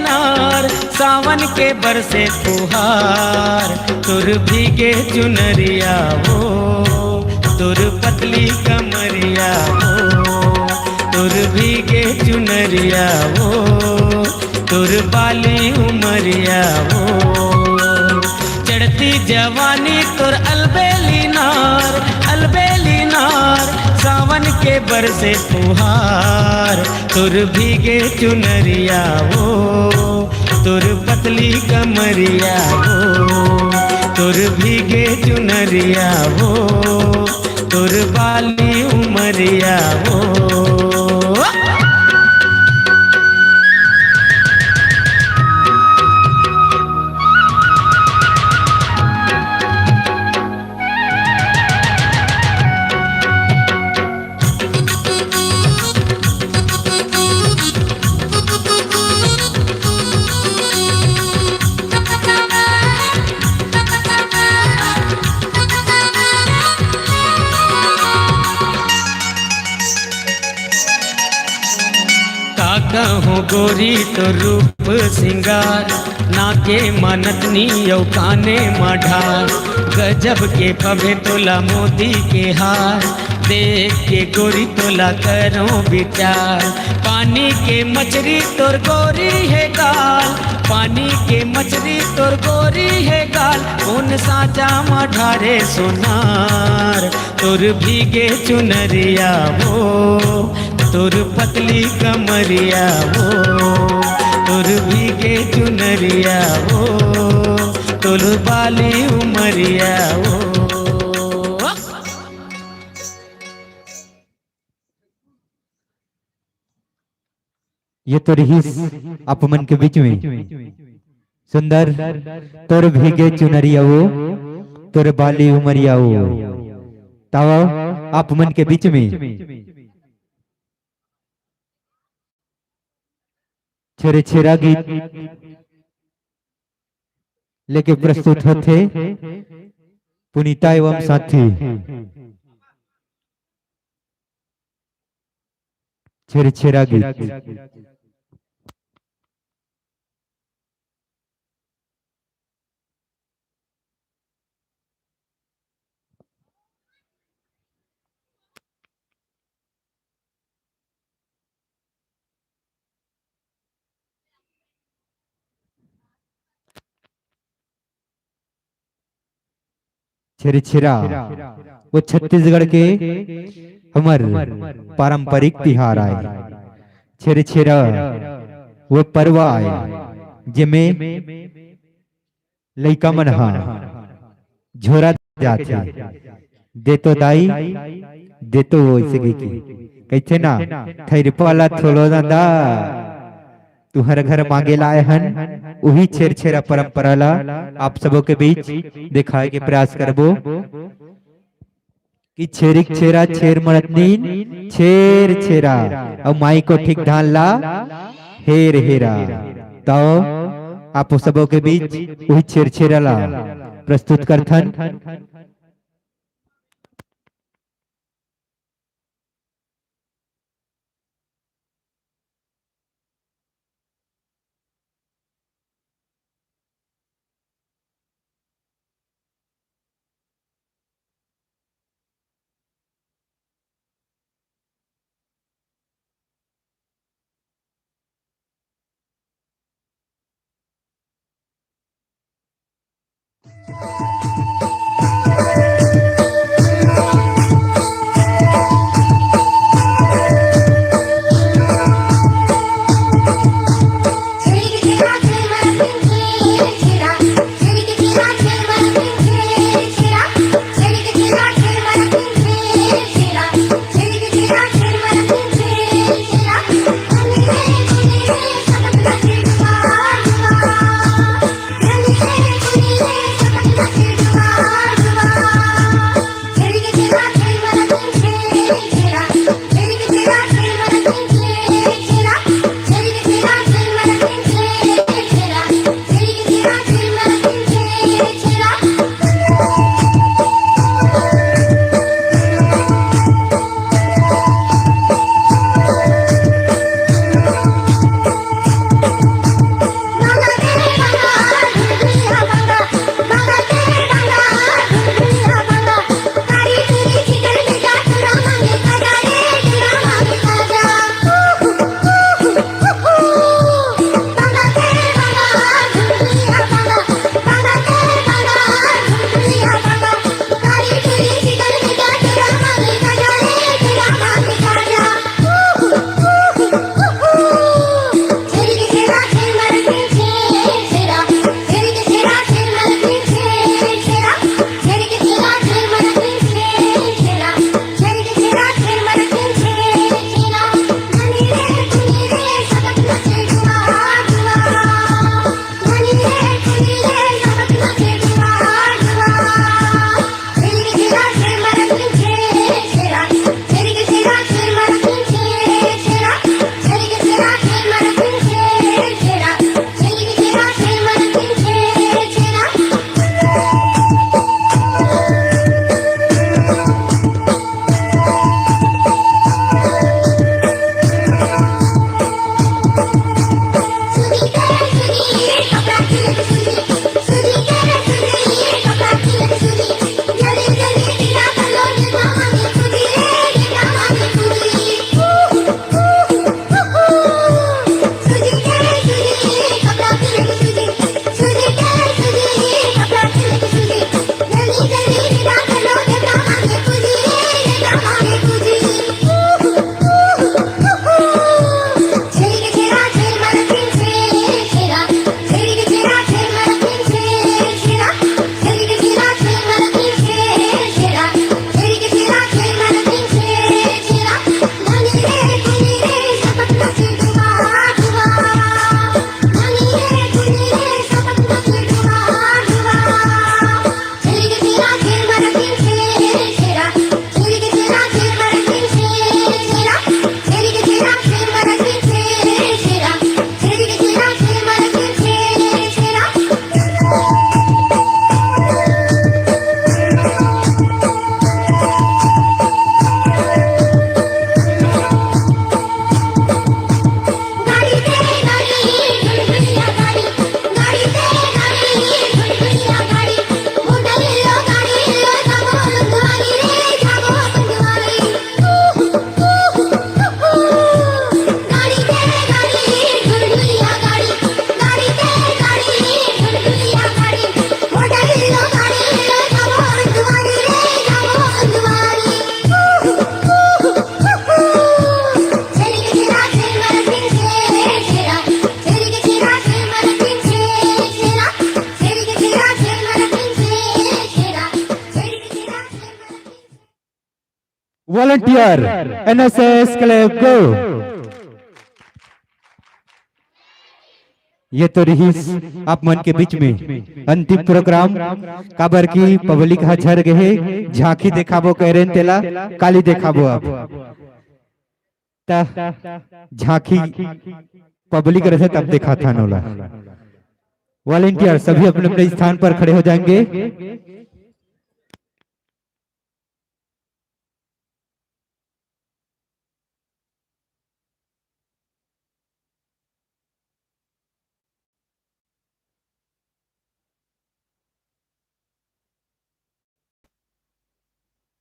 नार सावन के बरसे फुहार। तुर भीगे चुनरिया वो तुर पतली कमरिया वो, तुर भीगे चुनरिया वो तुर बाली उमरिया वो। चढ़ती जवानी तुर अलबेली नार सावन के बरसे फुहार। तुर भीगे चुनरिया वो तुर पतली कमरिया वो, तुर भीगे चुनरिया वो तुर बाली उमरिया वो। कहूँ गोरी तो रूप सिंगार, नाके मनतनी यौ काने मढ़ार, गजब के पवे तोला मोती के हार, देख के गोरी तोला करो विचार। पानी के मछली तोर गोरी है गाल, पानी के मछली तोर गोरी है गाल, कौन साचा मढ़ारे सोनार, तोर भीगे चुनरिया वो, तोर पतली कमरिया वो, तोर भीगे चुनरिया वो, तोर बाली उमरिया वो। ये तो रही अपमन के बीच में सुंदर, तोर भीगे चुनरिया वो, तोर बाली उमरिया वो, तावा अपमन के बीच में छेरे छेरा गीत लेके प्रस्तुत होते पुनीता एवं साथी। छेरे छेरा गीत छिरछिरा वो छत्तीसगढ़ के हमर पारंपरिक तिहार आए। छिरछिरा वो पर्व आए जिमे लइका मन हा झोरा जाथे, दे तो दाई दे तो वैसे की कहते ना थैरपाला थोड़ो ना दा, तुहर घर मांगे लाए हन, वही छेरछेरा परंपरा ला आप सबों के बीच दिखाए के प्रयास करबो कि छेरिक छेरा छेर मरतनीन छेर छेरा और माई को ठीक ढाल ला हेर हेरा। तो आप सबों के बीच वही छेरछेरा ला प्रस्तुत करथन। वॉलंटियर एनएसएस क्लब को। ये तो रही आप मन के बीच में अंतिम प्रोग्राम काबर की पब्लिक हर गए झांकी देखाबो कह रहे तेला काली देखाबो आप झांकी पब्लिक रहे तब देखा था नोला। वॉलंटियर सभी अपने अपने स्थान पर खड़े हो जाएंगे।